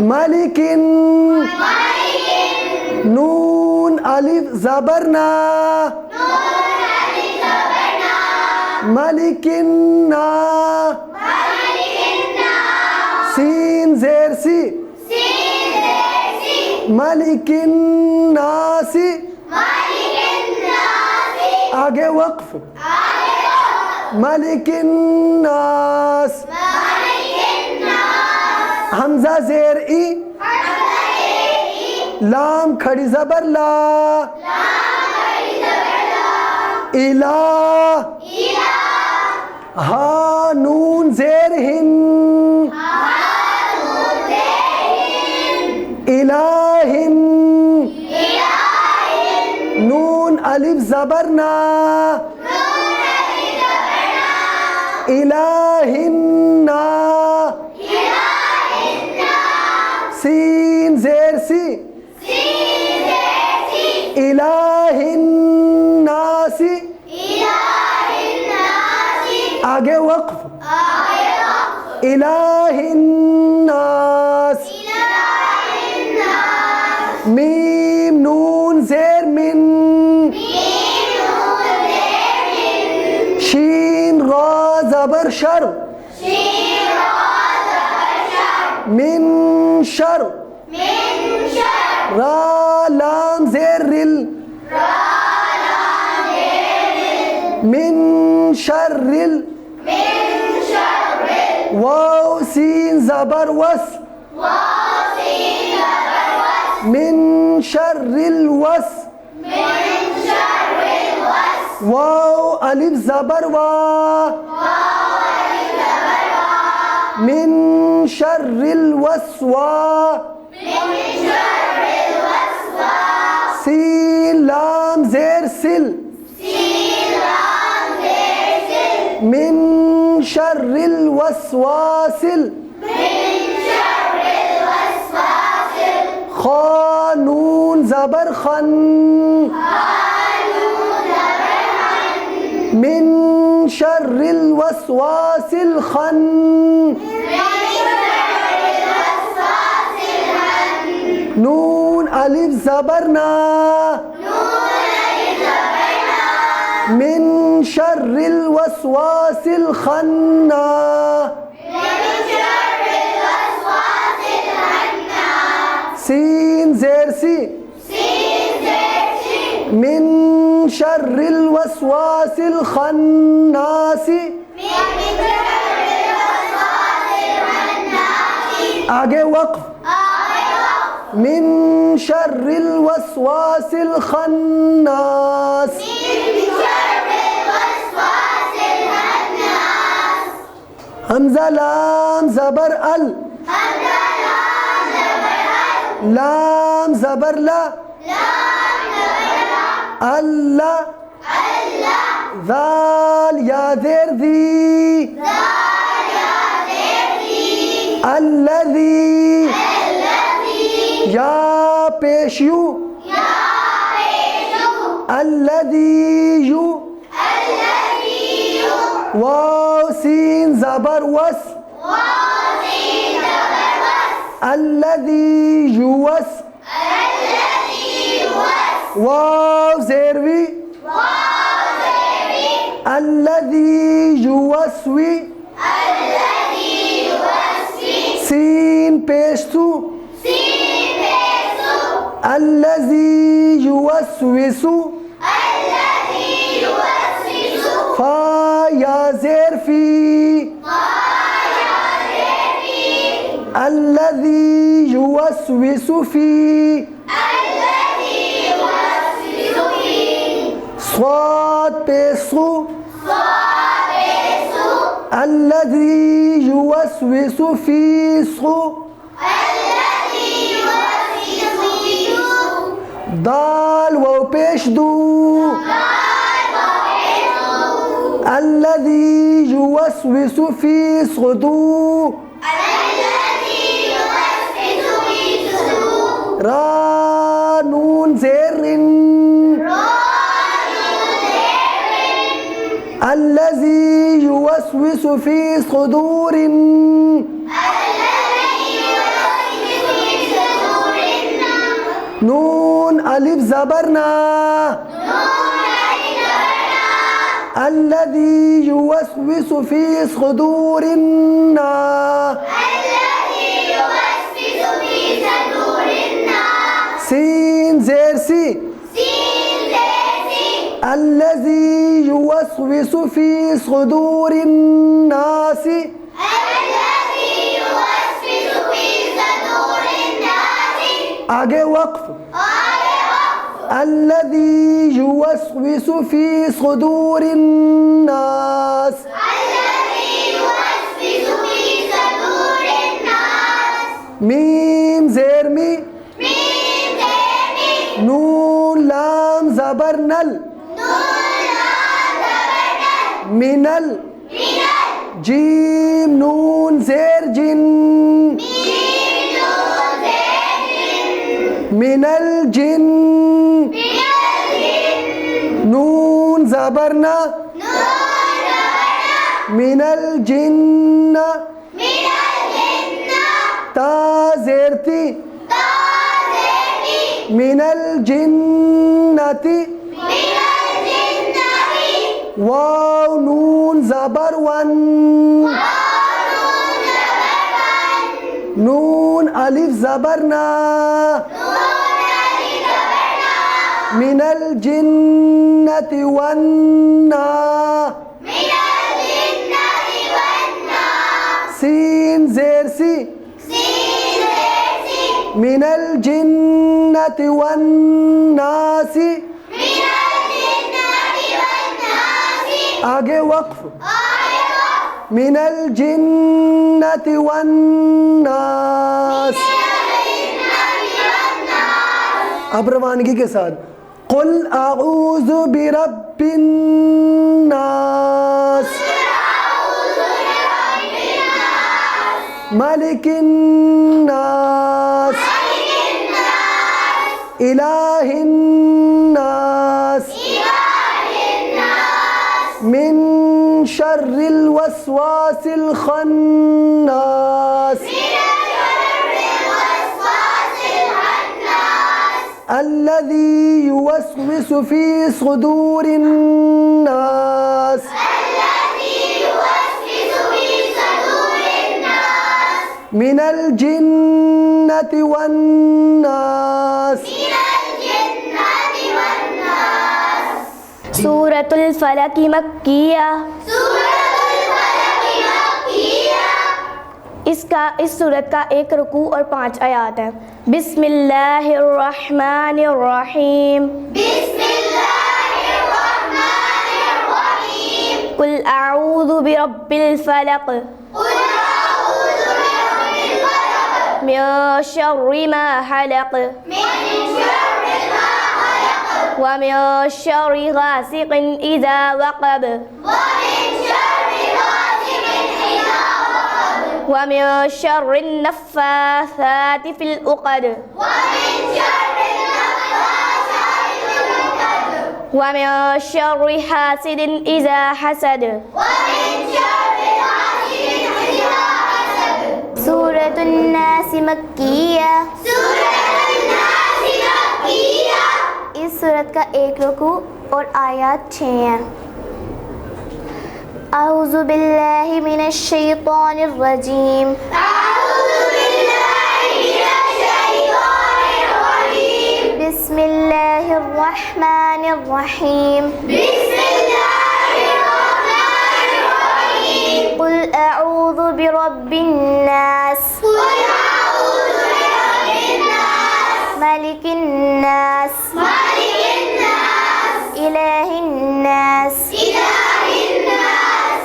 ملکن. نون الف زبرنا. ملکنا. سین زیر سی. ملک الناس. آگے وقف. ملک الناس. حمزہ زیر ای. لام کھڑی زبر لا. الہ. ہا نون زیر ہن. الہن. نون الف زبرنا. الہنا. سین زیر سی. الہناس. آگے وقف. الہناس. میم نون زیر من. شین را زبر شر. من شر. را لام زیر رل. من شر رل. واو سین زبر وس. من شر الوس. واو الف زبر وا. من شر الوسواس. سین لام زیر سل. من شر الوسواس. خا نون زبر خن. من شر الوسواس نون الف زبر نا من شر الوسواس سین زیر سی من شر الوسواس الخناس آگے وقف من شر الوسواس الخناس حمزہ لام زبر ال لام زبر لا اللہ ذال یا زیر ذی الذی یا پیش یو الذی یو واو سین زبر وس الذی یوس واو زیروی الذی یوسوی سین پیشتو الذی یوسوسو فا یا زیر فی الذی یوسوس فی صاد پیسو الذی یوسوس فی صو دال و پیش دو الذی یوسوس فی صدور را نون زیر الذی یوسوس فی صدور نون الف زبرنا الذي يوسوس في صدور الناس سين زير سي الذي يوسوس في صدور الناس آگے وقف الذي يوسوس في صدور الناس میم زیر می نون لام زبر نل منل جیم نون زیر جن من الجن نون زبرنا من الجن تا زیرتی من الجنتی واو نون زبر ون نون الف زبرنا من الجنة والناس سين زير سي من الجنة والناس آگے وقف من الجنة والناس اب روانگی کے ساتھ قل اعوذ برب الناس ملک الناس الہ الناس شر الوسواس الخناس الذي يوسوس في صدور الناس من الجنة والناس. سورة الفلق مکیہ. اس سورت کا ایک رکوع اور 5 آیات ہے. بسم اللہ الرحمن الرحیم. قل اعوذ برب الفلق من شر ما خلق ومن شر غاسق اذا وقب ومن شر النفاثات في العقد ومن شر حاسد إذا حسد. سورة الناس مکیہ. اس سورت کا ایک رکوع اور آیات 6 ہیں. اعوذ باللہ من الشیطان الرجیم. بسم اللہ الرحمن الرحیم. قل اعوذ برب الناس ملک الناس الہ الناس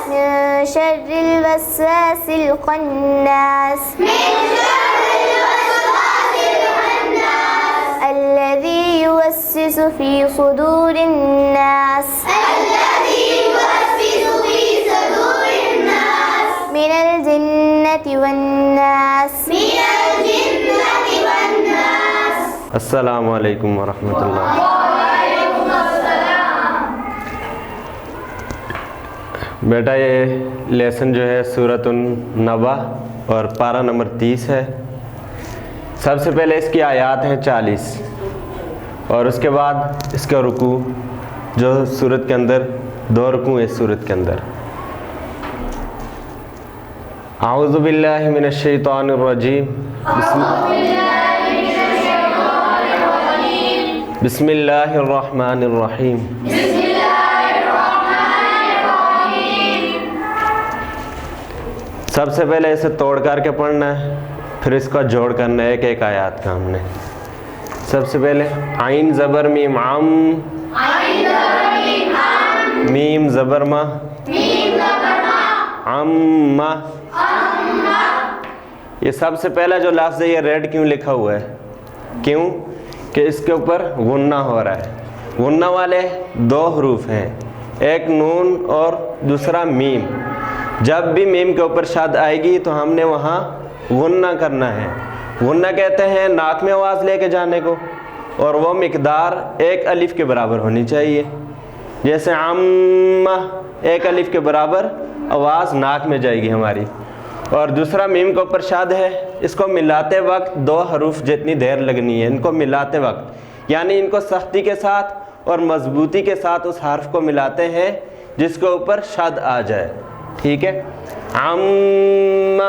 من شر الوسواس الخناس الذي يوسوس في صدور الناس من الجنة والناس. السلام علیکم ورحمۃ اللہ. بیٹا یہ لیسن جو ہے سورۃ النبا اور پارہ نمبر 30 ہے. سب سے پہلے اس کی آیات ہیں 40 اور اس کے بعد اس کا رکوع جو سورت کے اندر 2 رکوع اس سورت کے اندر. اعوذ باللہ من الشیطان الرجیم. بسم اللہ الرحمن الرحیم. سب سے پہلے اسے توڑ کر کے پڑھنا ہے، پھر اس کا جوڑ کرنا ہے ایک ایک آیات کا. ہم نے سب سے پہلے عین زبر میم عم، میم زبر ما، عم. یہ سب سے پہلا جو لفظ ہے یہ ریڈ کیوں لکھا ہوا ہے؟ کیوں کہ اس کے اوپر غنہ ہو رہا ہے. غنہ والے 2 حروف ہیں، ایک نون اور دوسرا میم. جب بھی میم کے اوپر شد آئے گی تو ہم نے وہاں غنہ کرنا ہے. غنہ کہتے ہیں ناک میں آواز لے کے جانے کو، اور وہ مقدار 1 الف کے برابر ہونی چاہیے. جیسے عم 1 الف کے برابر آواز ناک میں جائے گی ہماری. اور دوسرا میم کے اوپر شاد ہے، اس کو ملاتے وقت 2 حروف جتنی دیر لگنی ہے ان کو ملاتے وقت، یعنی ان کو سختی کے ساتھ اور مضبوطی کے ساتھ اس حرف کو ملاتے ہیں جس کے اوپر شد آ جائے. ٹھیک ہے. عم،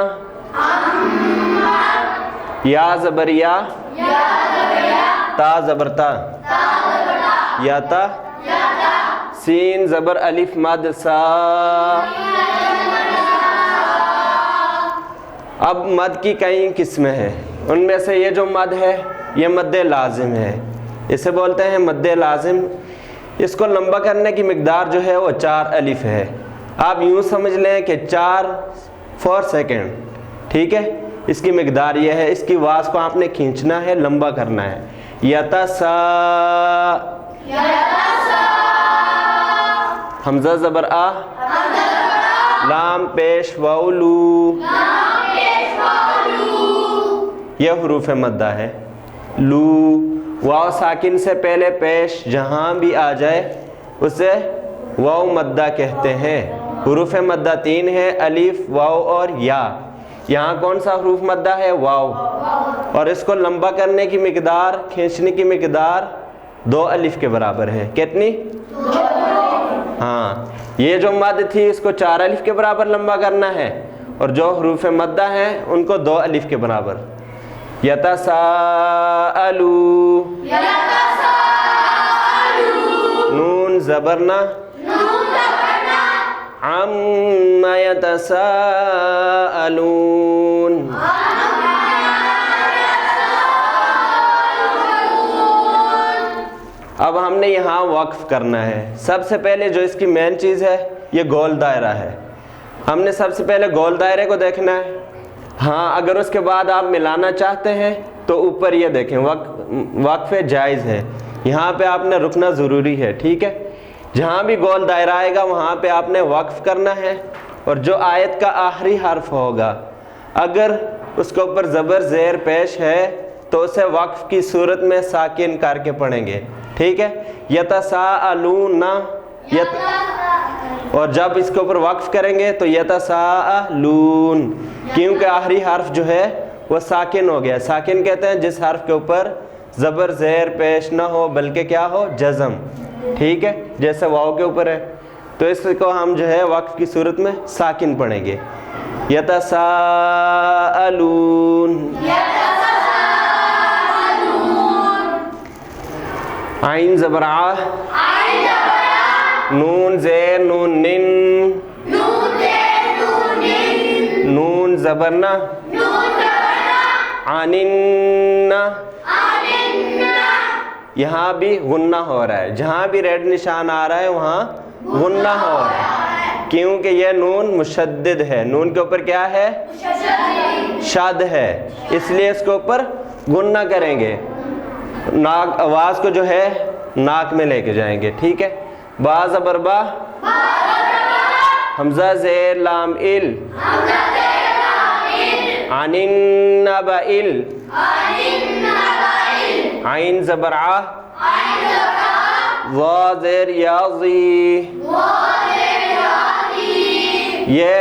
یا زبر یا، تا زبر تا، یا تا، سین زبر الف مد سا. اب مد کی کئی قسمیں ہیں، ان میں سے یہ جو مد ہے یہ مد لازم ہے، اسے بولتے ہیں مد لازم. اس کو لمبا کرنے کی مقدار جو ہے وہ 4 الف ہے. آپ یوں سمجھ لیں کہ 4 سیکنڈ. ٹھیک ہے. اس کی مقدار یہ ہے، اس کی آواز کو آپ نے کھینچنا ہے، لمبا کرنا ہے. یتسا، حمزہ زبر آ، لام پیش واولو، یہ حروف مدہ ہے. لو، واو ساکن سے پہلے پیش جہاں بھی آ جائے اسے واو مدہ کہتے ہیں. حروف مدہ 3 ہے، الف، واو اور یا۔ یہاں کون سا حروف مدہ ہے؟ واو، اور اس کو لمبا کرنے کی مقدار، کھینچنے کی مقدار 2 الف کے برابر ہے۔ کتنی؟ ہاں، یہ جو مد تھی اس کو 4 الف کے برابر لمبا کرنا ہے، اور جو حروف مدہ ہیں ان کو 2 الف کے برابر۔ یتساءلو، نون زبرنا، عما یتساءلون، اب ہم نے یہاں وقف کرنا ہے۔ سب سے پہلے جو اس کی مین چیز ہے یہ گول دائرہ ہے، ہم نے سب سے پہلے گول دائرے کو دیکھنا ہے۔ ہاں، اگر اس کے بعد آپ ملانا چاہتے ہیں تو اوپر یہ دیکھیں وقف جائز ہے، یہاں پہ آپ نے رکنا ضروری ہے، ٹھیک ہے۔ جہاں بھی گول دائرہ آئے گا وہاں پہ آپ نے وقف کرنا ہے، اور جو آیت کا آخری حرف ہوگا اگر اس کے اوپر زبر زیر پیش ہے تو اسے وقف کی صورت میں ساکن کر کے پڑھیں گے، ٹھیک ہے۔ یتساءلون، اور جب اس کے اوپر وقف کریں گے تو یتساءلون، کیونکہ آخری حرف جو ہے وہ ساکن ہو گیا۔ ساکن کہتے ہیں جس حرف کے اوپر زبر زیر پیش نہ ہو بلکہ کیا ہو؟ جزم، ٹھیک ہے، جیسے واو کے اوپر ہے، تو اس کو ہم جو ہے وقف کی صورت میں ساکن پڑھیں گے۔ یتساءلون، عین زبر ع، نون زیر نون نن، نون زبر ن، عنن، یہاں بھی غنہ ہو رہا ہے، جہاں بھی ریڈ نشان آ رہا ہے وہاں غنہ ہو رہا ہے، کیونکہ یہ نون مشدد ہے۔ نون کے اوپر کیا ہے؟ شد ہے، اس لیے اس کے اوپر غنہ کریں گے، ناک آواز کو جو ہے ناک میں لے کے جائیں گے، ٹھیک ہے۔ با زبر با، حمزہ زیر لام ال، عنن بئل، عین زبر ع، ضا زیر یا ضی، یہ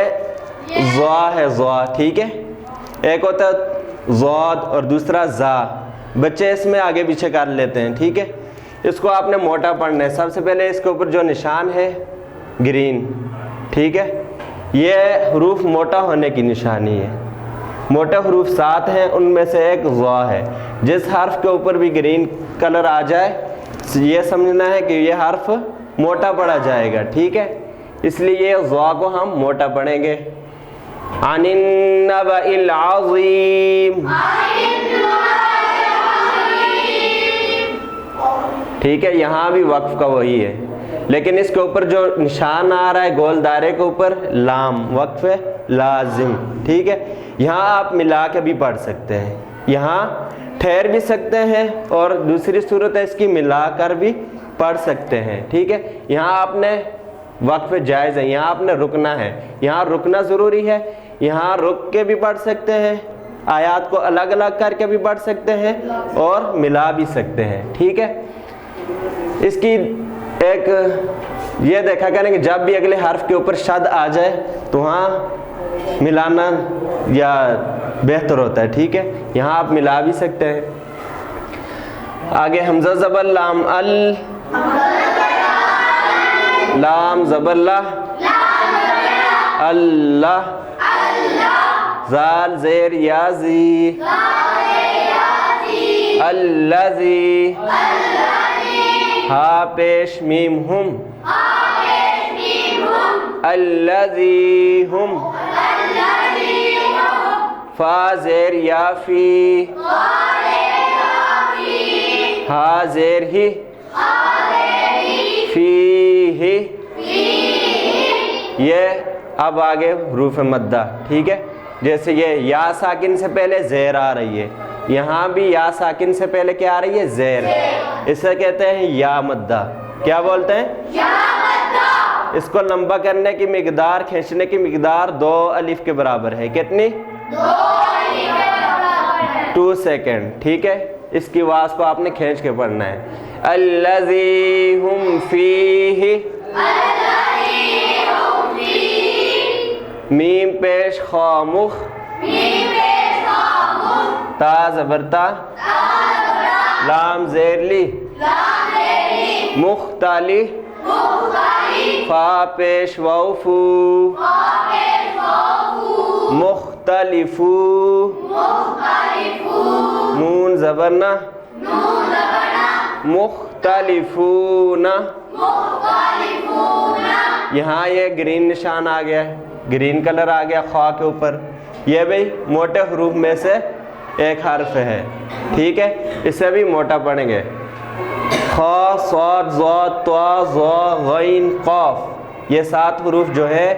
ضا ہے، ضا، ٹھیک ہے۔ ایک ہوتا ہے ضاد اور دوسرا زا، بچے اس میں آگے پیچھے کر لیتے ہیں، ٹھیک ہے۔ اس کو آپ نے موٹا پڑھنا ہے۔ سب سے پہلے اس کے اوپر جو نشان ہے گرین، ٹھیک ہے، یہ حروف موٹا ہونے کی نشانی ہے۔ موٹے حروف 7 ہیں، ان میں سے ایک ضا ہے۔ جس حرف کے اوپر بھی گرین کلر آ جائے یہ سمجھنا ہے کہ یہ حرف موٹا پڑھا جائے گا، ٹھیک ہے، اس لیے یہ ضا کو ہم موٹا پڑھیں گے۔ عن النبأ العظیم، ٹھیک ہے، یہاں بھی وقف کا وہی ہے، لیکن اس کے اوپر جو نشان آ رہا ہے گول دائرے کے اوپر لام، وقف ہے لازم، ٹھیک ہے۔ یہاں آپ ملا کے بھی پڑھ سکتے ہیں، یہاں ٹھہر بھی سکتے ہیں، اور دوسری صورت ہے اس کی ملا کر بھی پڑھ سکتے ہیں، ٹھیک ہے۔ یہاں آپ نے وقف جائز ہے، یہاں آپ نے رکنا ہے، یہاں رکنا ضروری ہے، یہاں رک کے بھی پڑھ سکتے ہیں، آیات کو الگ الگ کر کے بھی پڑھ سکتے ہیں اور ملا بھی سکتے ہیں، ٹھیک ہے۔ اس کی ایک یہ دیکھا کریں کہ جب بھی اگلے حرف کے اوپر شد آ جائے تو وہاں ملانا یا بہتر ہوتا ہے، ٹھیک ہے، یہاں آپ ملا بھی سکتے ہیں۔ آگے حمزہ زبر لام ال، لام زبر لا، اللہ، زال زیر یازی، الذی، ہا پیش میم ہم، الذی ہم، فا زیر یا فی، ہا زیر ہی، فی ہی، یہ اب آگے حروف مدہ، ٹھیک ہے۔ جیسے یہ یا ساکن سے پہلے زیر آ رہی ہے، یہاں بھی یا ساکن سے پہلے کیا آ رہی ہے؟ زیر، اسے کہتے ہیں یا مدہ۔ کیا بولتے ہیں؟ یا مدہ۔ اس کو لمبا کرنے کی مقدار، کھینچنے کی مقدار 2 الف کے برابر ہے، کتنی؟ 2 الف کے برابر ہے، 2 سیکنڈ، ٹھیک ہے۔ اس کی آواز کو آپ نے کھینچ کے پڑھنا ہے۔ الذی ہم فیہ، الذی ہم فیہ، میم پیش خا مخ تا زبر تا لام زیر لی مختلی فا پیش واو فو مختلفو نون زبر نا مختلفون یہاں یہ گرین نشان آ گیا ہے، گرین کلر آ گیا خواہ کے اوپر. یہ بھی موٹے حروف میں سے ایک حرف ہے، ٹھیک ہے، اسے بھی موٹا پڑھیں گے. خا صاد ضاد طا ظا غین قاف، یہ 7 حروف جو ہے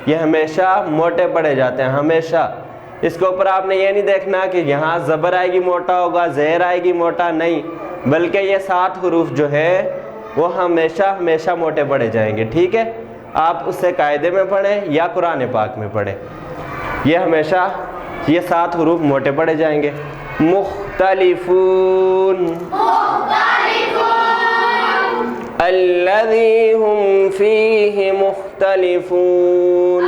یہ ہمیشہ موٹے پڑھے جاتے ہیں، ہمیشہ. اس کے اوپر آپ نے یہ نہیں دیکھنا کہ یہاں زبر آئے گی موٹا ہوگا، زیر آئے گی موٹا، نہیں، بلکہ یہ 7 حروف جو ہے وہ ہمیشہ موٹے پڑھے جائیں گے، ٹھیک ہے. آپ اسے قاعدے میں پڑھیں یا قرآن پاک میں پڑھیں، یہ ہمیشہ یہ 7 حروف موٹے پڑھے جائیں گے. مختلفون الذی ہم فیہ مختلفون.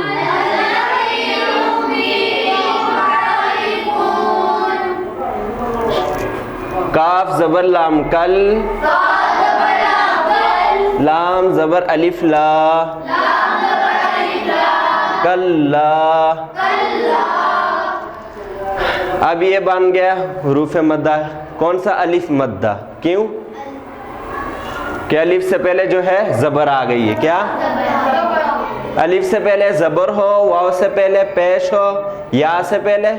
کاف زبر لام کل، لام زبر الف لا، کلا. اب یہ بن گیا حروف مدہ. کون سا؟ الف مدہ. کیوں؟ کہ الف سے پہلے جو ہے زبر آ گئی ہے. کیا؟ الف سے پہلے زبر ہو، واو سے پہلے پیش ہو، یا سے پہلے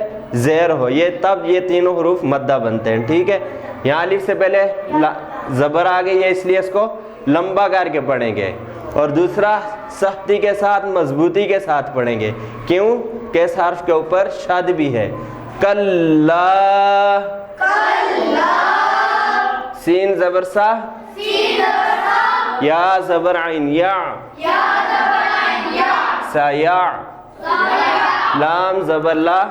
زیر ہو، یہ تب یہ تینوں حروف مدہ بنتے ہیں، ٹھیک ہے. یہاں الف سے پہلے زبر آ گئی ہے، اس لیے اس کو لمبا کر کے پڑھیں گے. اور دوسرا سختی کے ساتھ، مضبوطی کے ساتھ پڑھیں گے. کیوں؟ کہ اس حرف کے اوپر شد بھی ہے. کلا، سین زبر سا، یا زبر عین یا، سیا، لام زبر لا،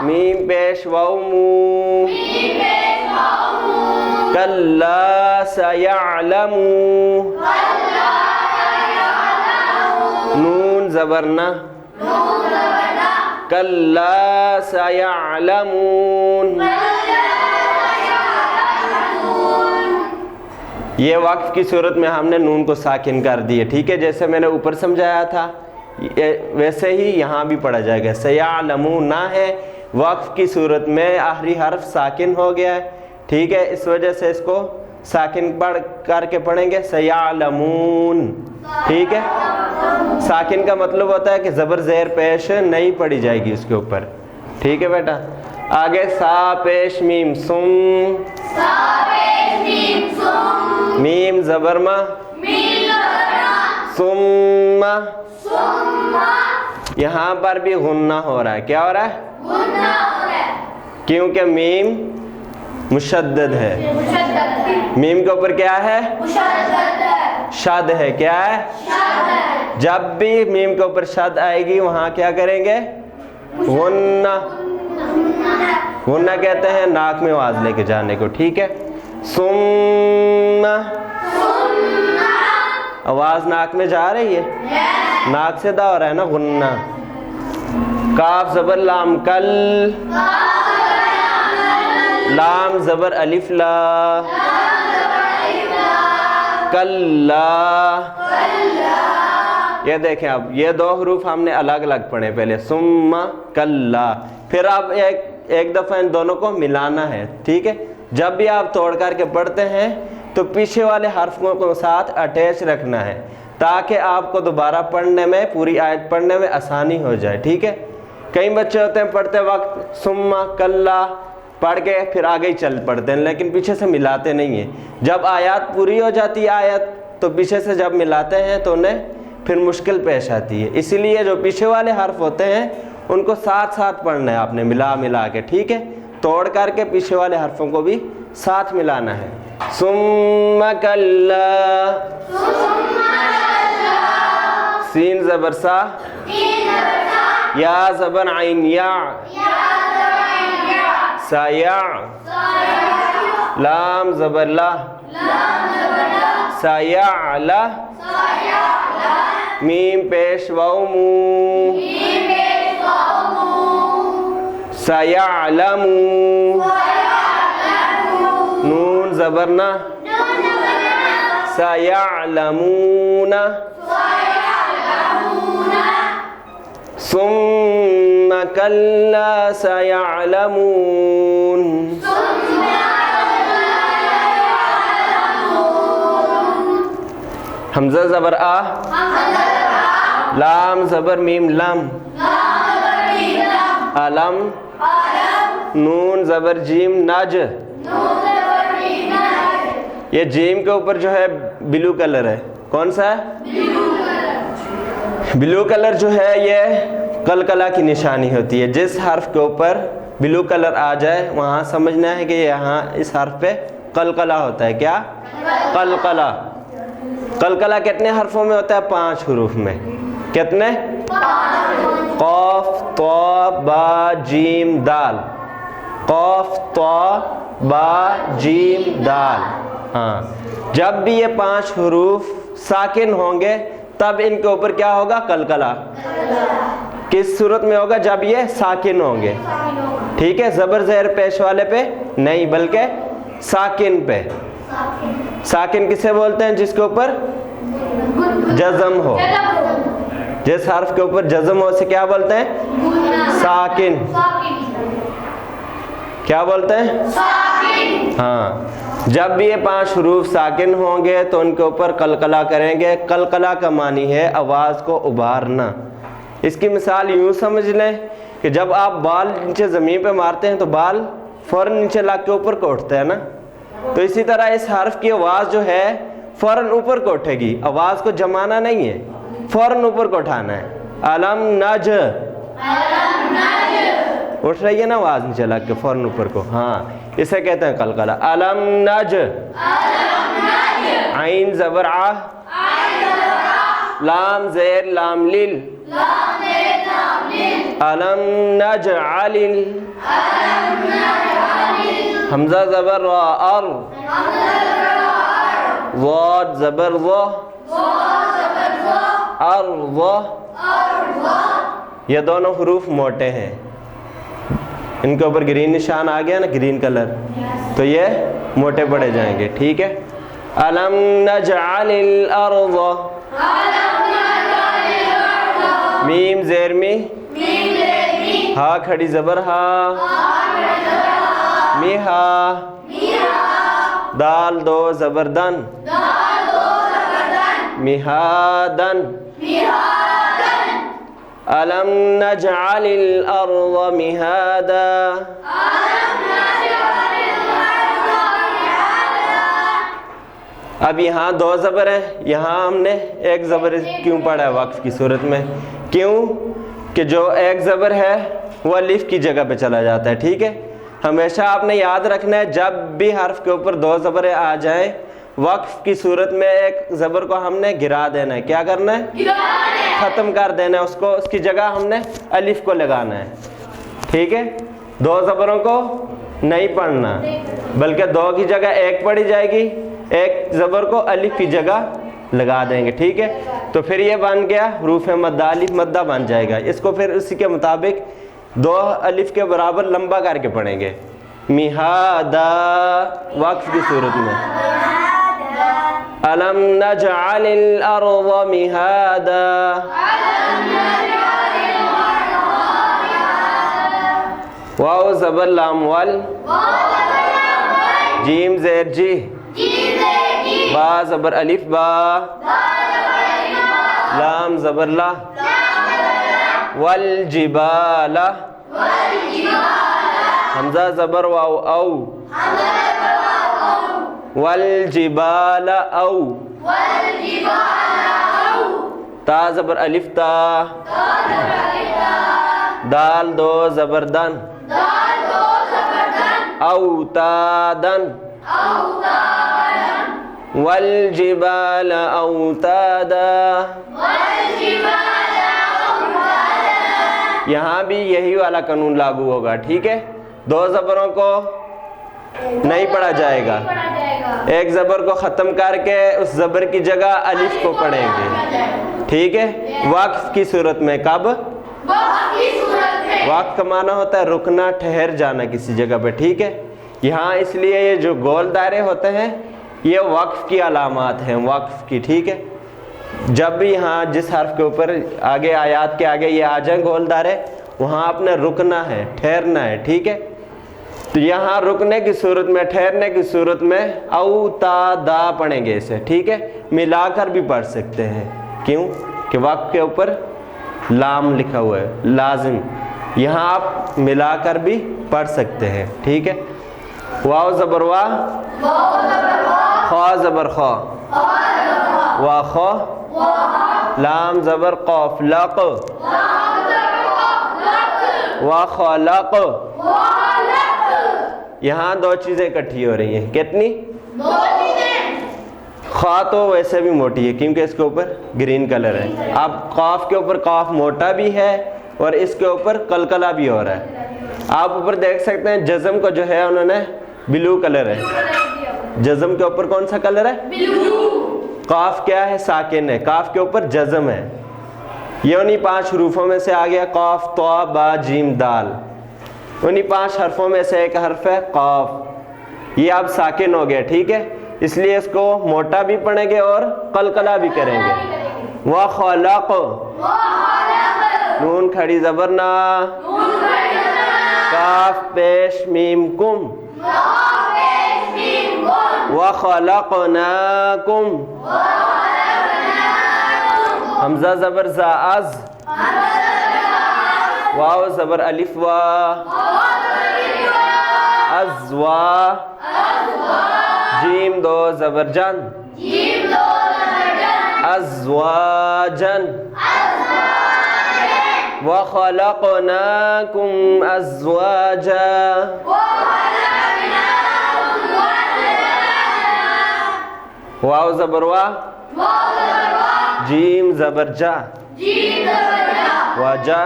میم پیش واو مو، کلا سیعلمو، نون زبر نا، کلا سیعلمون. یہ وقف کی صورت میں ہم نے نون کو ساکن کر دیے، ٹھیک ہے، جیسے میں نے اوپر سمجھایا تھا ویسے ہی یہاں بھی پڑھا جائے گا. سیعلمون نہ ہے، وقف کی صورت میں آخری حرف ساکن ہو گیا ہے، ٹھیک ہے، اس وجہ سے اس کو ساکن پڑھ کر کے پڑھیں گے سیعلمون، ٹھیک ہے. ساکن کا مطلب ہوتا ہے کہ زبر زیر پیش نہیں پڑھی جائے گی اس کے اوپر، ٹھیک ہے بیٹا. آگے سا پیش میم سم، میم زبر ما، ثم، یہاں پر بھی غنہ ہو رہا ہے. کیا ہو رہا ہے؟ کیونکہ میم مشدد ہے. میم کے اوپر کیا ہے؟ شد ہے. کیا ہے؟ جب بھی میم کے اوپر شد آئے گی وہاں کیا کریں گے؟ غنہ. غنہ کہتے ہیں ناک میں آواز لے کے جانے کو، ٹھیک ہے. ثم، آواز ناک میں جا رہی ہے، ناک سے دا ہو رہا ہے نا غنہ. کاف زبر لام کل، لام زبر الف لا، کلا. یہ دیکھیں اب یہ 2 حروف ہم نے الگ الگ پڑھے پہلے، ثم کلا. پھر اب ایک دفعہ ان دونوں کو ملانا ہے، ٹھیک ہے. جب بھی آپ توڑ کر کے پڑھتے ہیں تو پیچھے والے حرفوں کو ساتھ اٹیچ رکھنا ہے تاکہ آپ کو دوبارہ پڑھنے میں، پوری آیت پڑھنے میں آسانی ہو جائے، ٹھیک ہے. کئی بچے ہوتے ہیں پڑھتے وقت ثم کلا پڑھ کے پھر آگے ہی چل پڑتے ہیں لیکن پیچھے سے ملاتے نہیں ہیں. جب آیات پوری ہو جاتی ہے آیت تو پیچھے سے جب ملاتے ہیں تو انہیں پھر مشکل پیش آتی ہے. اسی لیے جو پیچھے والے حرف ہوتے ہیں ان کو ساتھ ساتھ پڑھنا ہے آپ نے، ملا کے، ٹھیک ہے. توڑ کر کے پیچھے والے حرفوں کو بھی ساتھ ملانا ہے. ثم کلا، سین زبر سا، یا زبر عین یا، سیا، لام زبر لا، سیعلا، میم پیش واو مو سیعلمو نون زبر نا سیعلمون ثم کلا سیعلمون حمزہ زبر آ لام زبر میم لم علم نون زبر جیم نج یہ جیم کے اوپر جو ہے بلو کلر ہے. کون سا ہے؟ بلو کلر جو ہے یہ قلقلہ کی نشانی ہوتی ہے. جس حرف کے اوپر بلو کلر آ جائے وہاں سمجھنا ہے کہ یہاں اس حرف پہ قلقلہ ہوتا ہے. کیا؟ قلقلہ. قلقلہ کتنے حرفوں میں ہوتا ہے؟ 5 حروف میں. کتنے؟ قاف طا با جیم دال. قاف طا با جیم دال. ہاں جب بھی یہ 5 حروف ساکن ہوں گے تب ان کے اوپر کیا ہوگا؟ قلقلہ. کس صورت میں ہوگا؟ جب یہ ساکن ہوں گے. ٹھیک ہے، زبر زیر پیش والے پہ نہیں بلکہ ساکن پہ. ساکن کسے بولتے ہیں؟ جس کے اوپر جزم ہو. جس حرف کے اوپر جزم ہو اسے کیا بولتے ہیں؟ ساکن. کیا بولتے ہیں؟ ہاں جب بھی یہ 5 حروف ساکن ہوں گے تو ان کے اوپر قلقلہ کریں گے. قلقلہ کا معنی ہے آواز کو ابھارنا. اس کی مثال یوں سمجھ لیں کہ جب آپ بال نیچے زمین پہ مارتے ہیں تو بال فوراً نیچے لگ کے اوپر کو اٹھتے ہیں نا. تو اسی طرح اس حرف کی آواز جو ہے فوراً اوپر کو اٹھے گی. آواز کو جمانا نہیں ہے، فوراً اوپر کو اٹھانا ہے. علم نج اٹھ رہی ہے نا آواز نیچے لگ کے فوراً اوپر کو. ہاں اسے کہتے ہیں قلقلہ. علم نج عین زبر ع لام زیر لام لیل علم نجعل حمزہ زبر را ار ضاد زبر ضا ارض. یہ دونوں حروف موٹے ہیں. ان کے اوپر گرین نشان آ گیا نا، گرین کلر، تو یہ موٹے پڑے جائیں گے. ٹھیک ہے. علم نجعل الارض میم زیر می ہا کھڑی زبر ہا میہا دال دو زبر دن میہادن. علم نجعل الارض مہادا اب یہاں 2 زبر ہیں. یہاں ہم نے 1 زبر کیوں پڑھا ہے وقف کی صورت میں؟ کیوں کہ جو 1 زبر ہے وہ الف کی جگہ پہ چلا جاتا ہے. ٹھیک ہے، ہمیشہ آپ نے یاد رکھنا ہے جب بھی حرف کے اوپر 2 زبریں آ جائیں وقف کی صورت میں 1 زبر کو ہم نے گرا دینا ہے. کیا کرنا ہے؟ ختم کر دینا ہے اس کو. اس کی جگہ ہم نے الف کو لگانا ہے. ٹھیک ہے، 2 زبروں کو نہیں پڑھنا بلکہ 2 کی جگہ 1 پڑھی جائے گی. 1 زبر کو الف کی جگہ لگا دیں گے. ٹھیک ہے، تو پھر یہ بن گیا حروف مدہ. الف مدہ بن جائے گا. اس کو پھر اسی کے مطابق 2 الف کے برابر لمبا کر کے پڑھیں گے. مہادا وقف کی صورت میں. علم نجعل الارض مہادا واو زبر لام ول جیم زیر جی با زبر الف با لام زبر لا والجبال حمزہ زبر واو او والجبال او تا زبر الف تا دال 2 زبر دن اوتادن والجبال اوتادا. یہاں بھی یہی والا قانون لاگو ہوگا. ٹھیک ہے، 2 زبروں کو نہیں پڑھا جائے گا ایک زبر کو ختم کر کے اس زبر کی جگہ الف کو پڑھیں گے، ٹھیک ہے، وقف کی صورت میں۔ کب؟ وقف کا معنی ہوتا ہے رکنا، ٹھہر جانا کسی جگہ پہ، ٹھیک ہے۔ یہاں اس لیے یہ جو گول دائرے ہوتے ہیں یہ وقف کی علامات ہیں، وقف کی، ٹھیک ہے۔ جب بھی یہاں جس حرف کے اوپر آگے آیات کے آگے یہ آ جائیں گول دائرے، وہاں آپ نے رکنا ہے، ٹھہرنا ہے، ٹھیک ہے۔ تو یہاں رکنے کی صورت میں، ٹھہرنے کی صورت میں او تا دا پڑھیں گے اسے، ٹھیک ہے۔ ملا کر بھی پڑھ سکتے ہیں، کیوں کہ وقف کے اوپر لام لکھا ہوا ہے، لازم، یہاں آپ ملا کر بھی پڑھ سکتے ہیں، ٹھیک ہے۔ واو زبر وا، خا زبر خا، وا خا، لام زبر قاف، لق، وا خلق۔ یہاں دو چیزیں اکٹھی ہو رہی ہیں، کتنی؟ خا تو ویسے بھی موٹی ہے کیونکہ اس کے اوپر گرین کلر ہے، اب قاف کے اوپر قاف موٹا بھی ہے اور اس کے اوپر قلقلہ بھی ہو رہا ہے۔ آپ اوپر دیکھ سکتے ہیں جزم کو جو ہے انہوں نے بلو کلر ہے، جزم کے اوپر کون سا کلر ہے؟ بلو۔ قاف کیا ہے؟ ساکن ہے، قاف کے اوپر جزم ہے۔ یہ انہی 5 حروفوں میں سے آ گیا، قاف طا با جیم دال، انہی 5 حرفوں میں سے ایک حرف ہے قاف، یہ اب ساکن ہو گیا، ٹھیک ہے، اس لیے اس کو موٹا بھی پڑھیں گے اور قلقلہ بھی کریں گے۔ وَخَلَقَ، نون کھڑی زبر نا، کاف پیش میم کم، وَخَلَقْنَاكُمْ، حمزہ زبر زا از، واو زبر الف وا، ازوا، جیم دو زبر جن، ازواجن، وَخَلَقْنَاكُمْ أَزْوَاجًا، واو زبر وا، جیم زبر جا، وجا،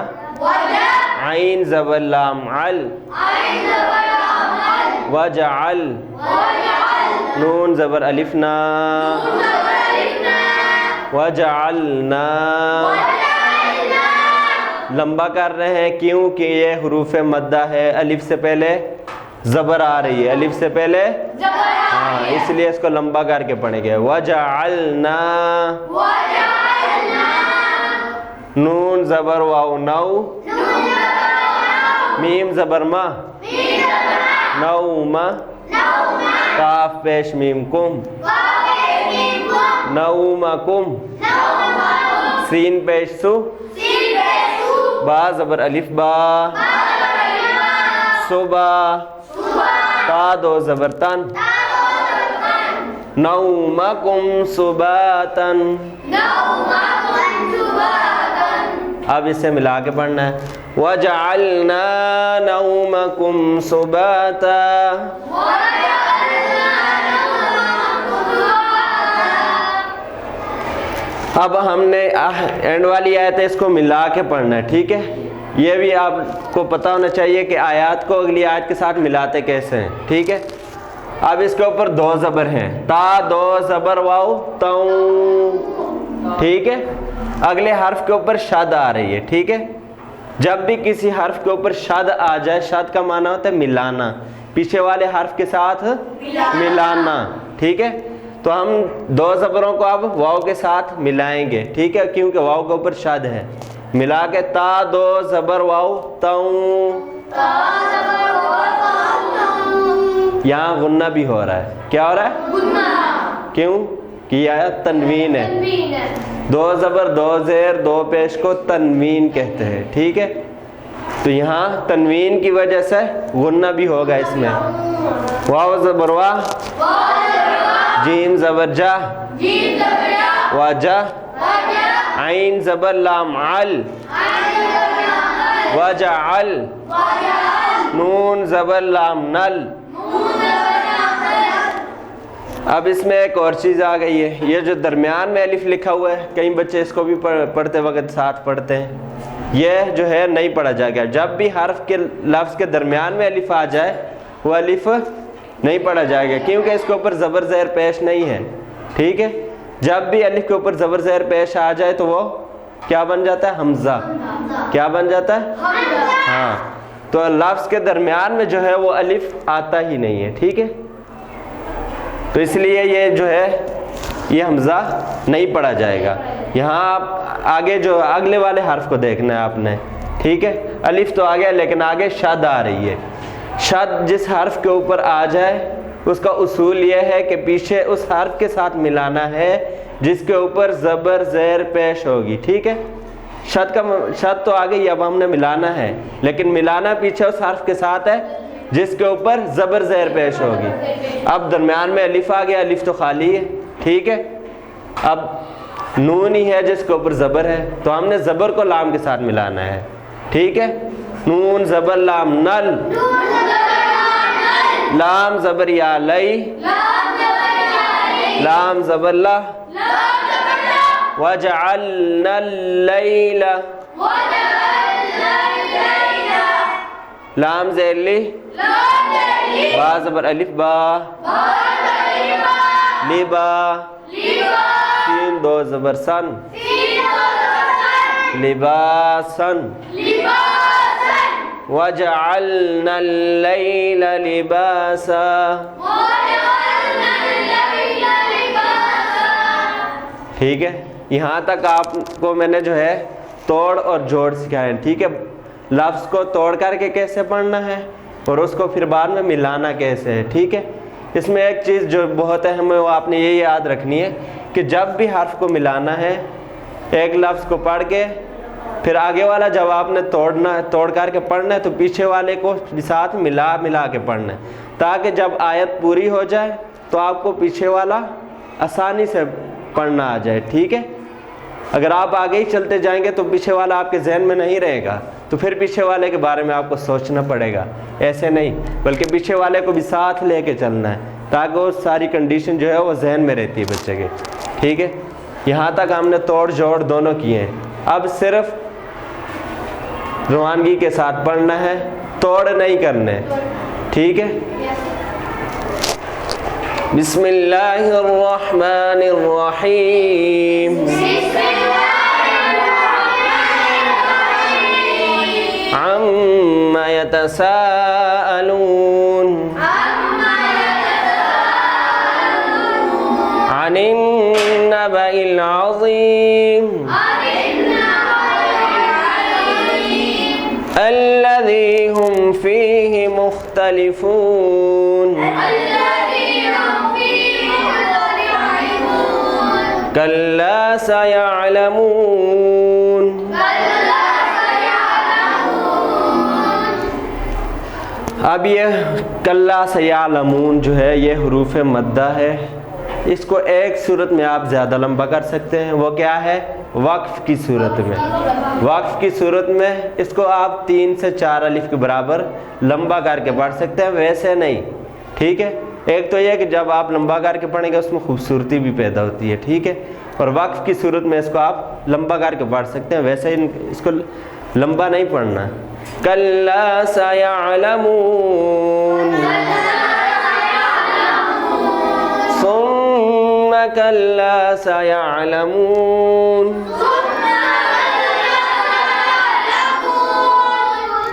عین زبر لام عل، وجعل، نون زبر الف نا، وجعلنا، لمبا کر رہے ہیں کیونکہ یہ حروف مدہ ہے، الف سے پہلے زبر آ رہی ہے، الف سے پہلے ہاں، اس لیے اس کو لمبا کر کے پڑھیں گے۔ وَجَعَلْنَا، نون زبر واو نو، میم زبر ما، نوما، کاف پیش میم کم، نومکم، سین پیش سو، با زبر الف با، صبح، تا دو زبر تن، نومکم صباتن، اب اسے ملا کے پڑھنا ہے، وَجَعَلْنَا نَوْمَكُمْ سُبَاتًا، اب ہم نے اینڈ والی آیت ہے اس کو ملا کے پڑھنا ہے، ٹھیک ہے۔ یہ بھی آپ کو پتہ ہونا چاہیے کہ آیات کو اگلی آیت کے ساتھ ملاتے کیسے ہیں، ٹھیک ہے۔ اب اس کے اوپر 2 زبر ہیں، تا 2 زبر واو تاؤں، ٹھیک ہے۔ اگلے حرف کے اوپر شد آ رہی ہے، ٹھیک ہے۔ جب بھی کسی حرف کے اوپر شد آ جائے، شد کا معنی ہوتا ہے ملانا، پیچھے والے حرف کے ساتھ ملانا، ٹھیک ہے۔ تو ہم 2 زبروں کو اب واو کے ساتھ ملائیں گے، ٹھیک ہے، کیونکہ واو کے اوپر شد ہے، ملا کے تا 2 زبر واو تاؤں، یہاں غنہ بھی ہو رہا ہے، کیا ہو رہا ہے؟ کیوں کہ یہ آیت تنوین ہے، 2 زبر 2 زیر 2 پیش کو تنوین کہتے ہیں، ٹھیک ہے۔ تو یہاں تنوین کی وجہ سے غنہ بھی ہوگا اس میں، واو زبر وا، جیم زبر جا، وجا، عین زبر لام عل، وجعل، نون زبر لام نل۔ اب اس میں ایک اور چیز آ گئی ہے، یہ جو درمیان میں الف لکھا ہوا ہے، کئی بچے اس کو بھی پڑھتے وقت ساتھ پڑھتے ہیں، یہ جو ہے نہیں پڑھا جائے گا۔ جب بھی حرف کے لفظ کے درمیان میں الف آ جائے، وہ الف نہیں پڑھا جائے گا کیونکہ اس کے اوپر زبر زیر پیش نہیں ہے. ٹھیک ہے, جب بھی الف کے اوپر زبر زیر پیش آ جائے تو وہ کیا بن جاتا ہے؟ حمزہ. کیا بن جاتا ہے؟ ہاں, تو لفظ کے درمیان میں جو ہے وہ الف آتا ہی نہیں ہے. ٹھیک ہے, تو اس لیے یہ جو ہے یہ حمزہ نہیں پڑھا جائے گا. یہاں آپ آگے جو اگلے والے حرف کو دیکھنا ہے آپ نے. ٹھیک ہے, الف تو آ گیا لیکن آگے شد آ رہی ہے. شد جس حرف کے اوپر آ جائے اس کا اصول یہ ہے کہ پیچھے اس حرف کے ساتھ ملانا ہے جس کے اوپر زبر زیر پیش ہوگی. ٹھیک ہے, شد تو آ گئی, اب ہم نے ملانا ہے, لیکن ملانا پیچھے اس حرف کے ساتھ ہے جس کے اوپر زبر زیر پیش ہوگی. اب درمیان میں الف آ گیا, الف تو خالی ہے. ٹھیک ہے, اب نون ہی ہے جس کے اوپر زبر ہے, تو ہم نے زبر کو لام کے ساتھ ملانا ہے. ٹھیک ہے, نون زبر لام نل, لام زبر یا لئی, لام زبر لا, وجعلنا اللیل, لام زیر لی, با زبر الف با, لبا, سین دو زبر سن, لباسن, وجعلنا اللیل لباسا. ٹھیک ہے, یہاں تک آپ کو میں نے جو ہے توڑ اور جوڑ سکھائے ہیں. ٹھیک ہے, لفظ کو توڑ کر کے کیسے پڑھنا ہے اور اس کو پھر بعد میں ملانا کیسے ہے. ٹھیک ہے, اس میں ایک چیز جو بہت اہم ہے وہ آپ نے یہ یاد رکھنی ہے کہ جب بھی حرف کو ملانا ہے ایک لفظ کو پڑھ کے پھر آگے والا جب آپ نے توڑ کر کے پڑھنا ہے تو پیچھے والے کو ساتھ ملا کے پڑھنا ہے, تاکہ جب آیت پوری ہو جائے تو آپ کو پیچھے والا آسانی سے پڑھنا آ جائے. ٹھیک ہے, اگر آپ آگے ہی چلتے جائیں گے تو پیچھے والا آپ کے ذہن میں نہیں رہے گا, تو پھر پیچھے والے کے بارے میں آپ کو سوچنا پڑے گا. ایسے نہیں, بلکہ پیچھے والے کو بھی ساتھ لے کے چلنا ہے تاکہ وہ ساری کنڈیشن جو ہے وہ ذہن میں رہتی ہے بچے کے. ٹھیک ہے, یہاں تک ہم نے توڑ جوڑ دونوں کیے ہیں. اب صرف روانگی کے ساتھ پڑھنا ہے, توڑ نہیں کرنے. ٹھیک ہے, بسم اللہ الرحمن الرحیم. عما يتساءلون عن النبأ العظيم الذي هم فيه مختلفون كلا سيعلمون. اب یہ کلا سیعلمون جو ہے یہ حروف مدہ ہے. اس کو ایک صورت میں آپ زیادہ لمبا کر سکتے ہیں, وہ کیا ہے؟ وقف کی صورت میں. وقف کی صورت میں اس کو آپ 3 سے 4 الف کے برابر لمبا کر کے پڑھ سکتے ہیں, ویسے نہیں. ٹھیک ہے, ایک تو یہ کہ جب آپ لمبا کر کے پڑھیں گے اس میں خوبصورتی بھی پیدا ہوتی ہے. ٹھیک ہے, اور وقف کی صورت میں اس کو آپ لمبا کر کے پڑھ سکتے ہیں, ویسے اس کو لمبا نہیں پڑھنا. کلا سیعلمون ثم کلا سیعلمون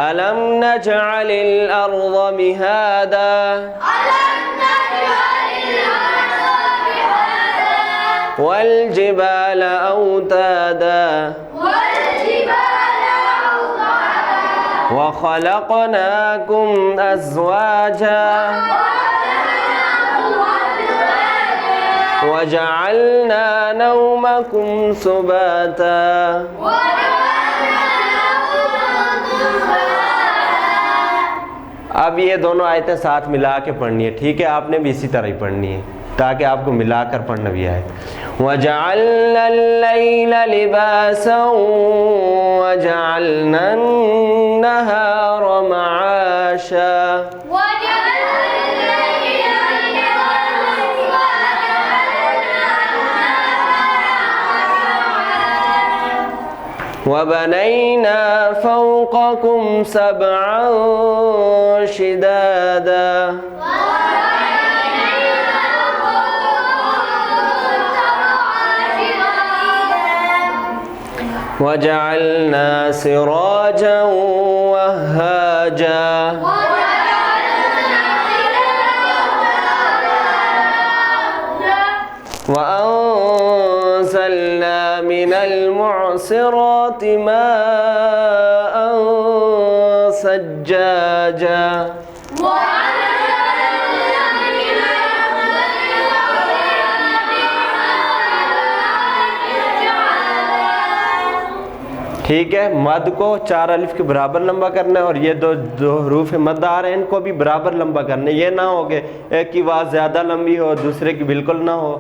ألم نجعل الأرض مهادا والجبال أوتادا وخلقناكم أزواجا وجعلنا نومكم سباتا. اب یہ دونوں آیتیں ساتھ ملا کے پڑھنی ہے. ٹھیک ہے, آپ نے بھی اسی طرح ہی پڑھنی ہے تاکہ آپ کو ملا کر پڑھنا بھی آئے. وَجَعَلْنَا اللَّيْلَ لِبَاسًا وَجَعَلْنَا النَّهَارَ مَعَاشًا. وَبَنَيْنَا فَوْقَكُمْ سَبْعًا شِدَادًا وجعلنا سراجا وهاجا وأنزلنا من المعصرات ماء ثجاجا ٹھیک ہے. مد کو 4 الف کے برابر لمبا کرنا ہے اور یہ دو حروف مد آ رہے ہیں ان کو بھی برابر لمبا کرنا ہے. یہ نہ ہو کہ ایک کی آواز زیادہ لمبی ہو دوسرے کی بالکل نہ ہو,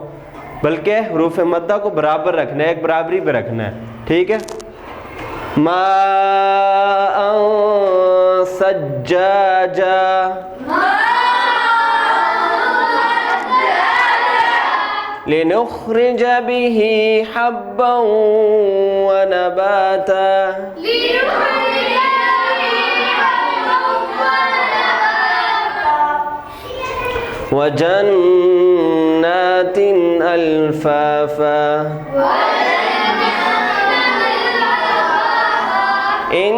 بلکہ حروف مدہ کو برابر رکھنا ہے, ایک برابری پہ رکھنا ہے. ٹھیک ہے. ماء ثجاجا لنخرج به حبا ونباتا وجنات ألفافا إن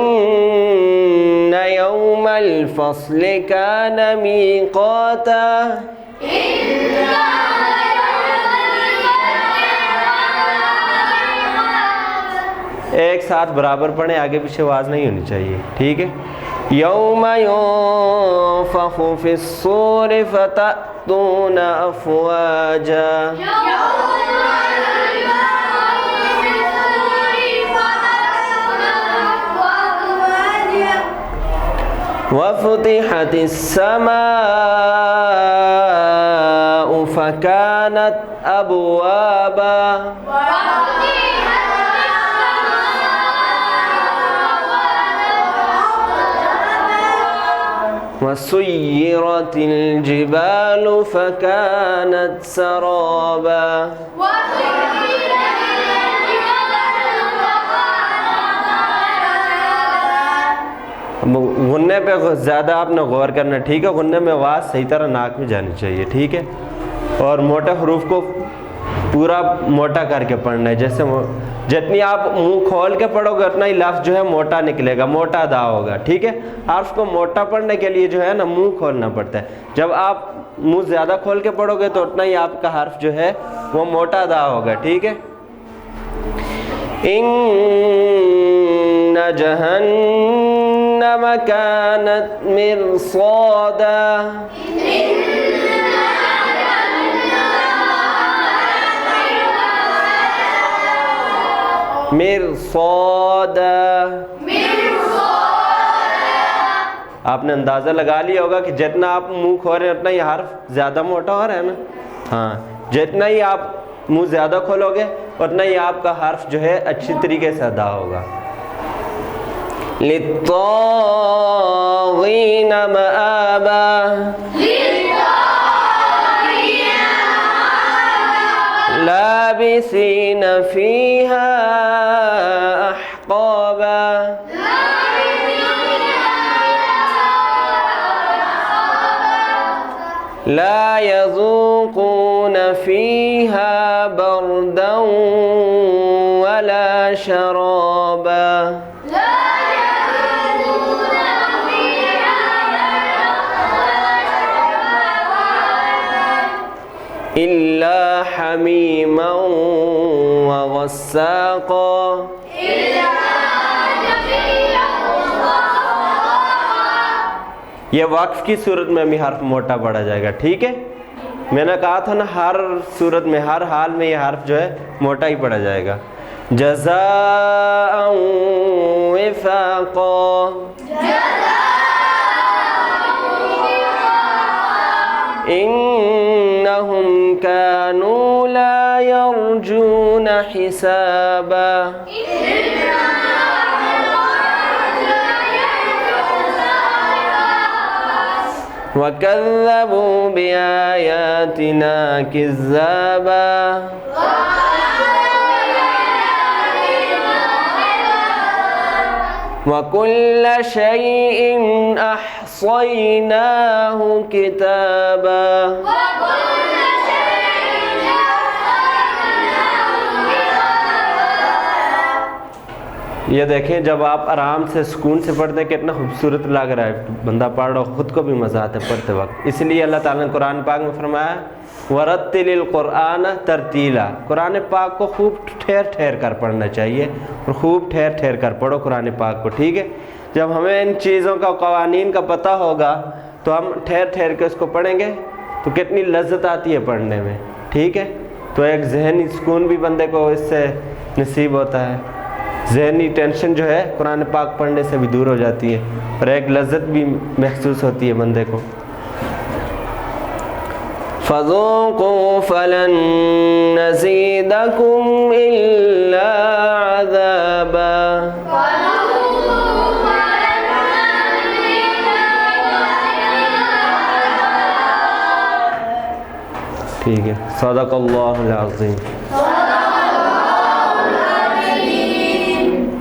يوم الفصل كان ميقاتا ایک ساتھ برابر پڑھیں, آگے پیچھے آواز نہیں ہونی چاہیے. ٹھیک ہے. یوم ينفخ في الصور فتأتون أفواجا وفتحت السماء فكانت أبوابا وسيرت الجبال فكانت سرابا. غنّے پہ زیادہ آپ نے غور کرنا. ٹھیک ہے. غنّے میں آواز صحیح طرح ناک میں جانی چاہیے. ٹھیک ہے. اور موٹے حروف کو پورا موٹا کر کے پڑھنا ہے. جیسے جتنی آپ منہ کھول کے پڑھو گے اتنا ہی لفظ جو ہے موٹا نکلے گا, موٹا ادا ہوگا. ٹھیک ہے. حرف کو موٹا پڑھنے کے لیے جو ہے نا منہ کھولنا پڑتا ہے. جب آپ منہ زیادہ کھول کے پڑھو گے تو اتنا ہی آپ کا حرف جو ہے وہ موٹا ادا ہوگا. ٹھیک ہے. ان جہنم کانت مرصادا مرصادا. آپ نے اندازہ لگا لیا ہوگا کہ جتنا آپ منہ کھول رہے ہیں اتنا ہی حرف زیادہ موٹا ہو رہا ہے نا. ہاں, جتنا ہی آپ منہ زیادہ کھولو گے اتنا ہی آپ کا حرف جو ہے اچھی طریقے سے ادا ہوگا. للطاغین مآبا لابثین فیہا احقابا لا يذوقون فيها بردا ولا شرابا إلا حميما وغساقا. یہ وقف کی صورت میں بھی حرف موٹا پڑا جائے گا. ٹھیک ہے. میں نے کہا تھا نا ہر صورت میں ہر حال میں یہ حرف جو ہے موٹا ہی پڑا جائے گا. جزاء وفاقا إنهم كانوا لا يرجون حسابا وكذبوا بآياتنا كذابا وكل شيء أحصيناه كتابا. یہ دیکھیں جب آپ آرام سے سکون سے پڑھتے ہیں کتنا خوبصورت لگ رہا ہے، بندہ پڑھ رہا خود کو بھی مزہ آتا ہے پڑھتے وقت. اس لیے اللہ تعالیٰ نے قرآن پاک میں فرمایا وَرَتِّلِ الْقُرْآنَ تَرْتِيلًا، قرآن پاک کو خوب ٹھہر ٹھہر کر پڑھنا چاہیے اور خوب ٹھہر ٹھہر کر پڑھو قرآن پاک کو. ٹھیک ہے، جب ہمیں ان چیزوں کا قوانین کا پتہ ہوگا تو ہم ٹھہر ٹھہر کے اس کو پڑھیں گے تو کتنی لذت آتی ہے پڑھنے میں. ٹھیک ہے، تو ایک ذہنی سکون بھی بندے کو اس سے نصیب ہوتا ہے، ذہنی ٹینشن جو ہے قرآن پاک پڑھنے سے بھی دور ہو جاتی ہے اور ایک لذت بھی محسوس ہوتی ہے بندے کو. فَذُوقُوا فَلَن نَّزِيدَكُمْ إِلَّا عَذَابًا. ٹھیک ہے، صدق اللہ العظیم.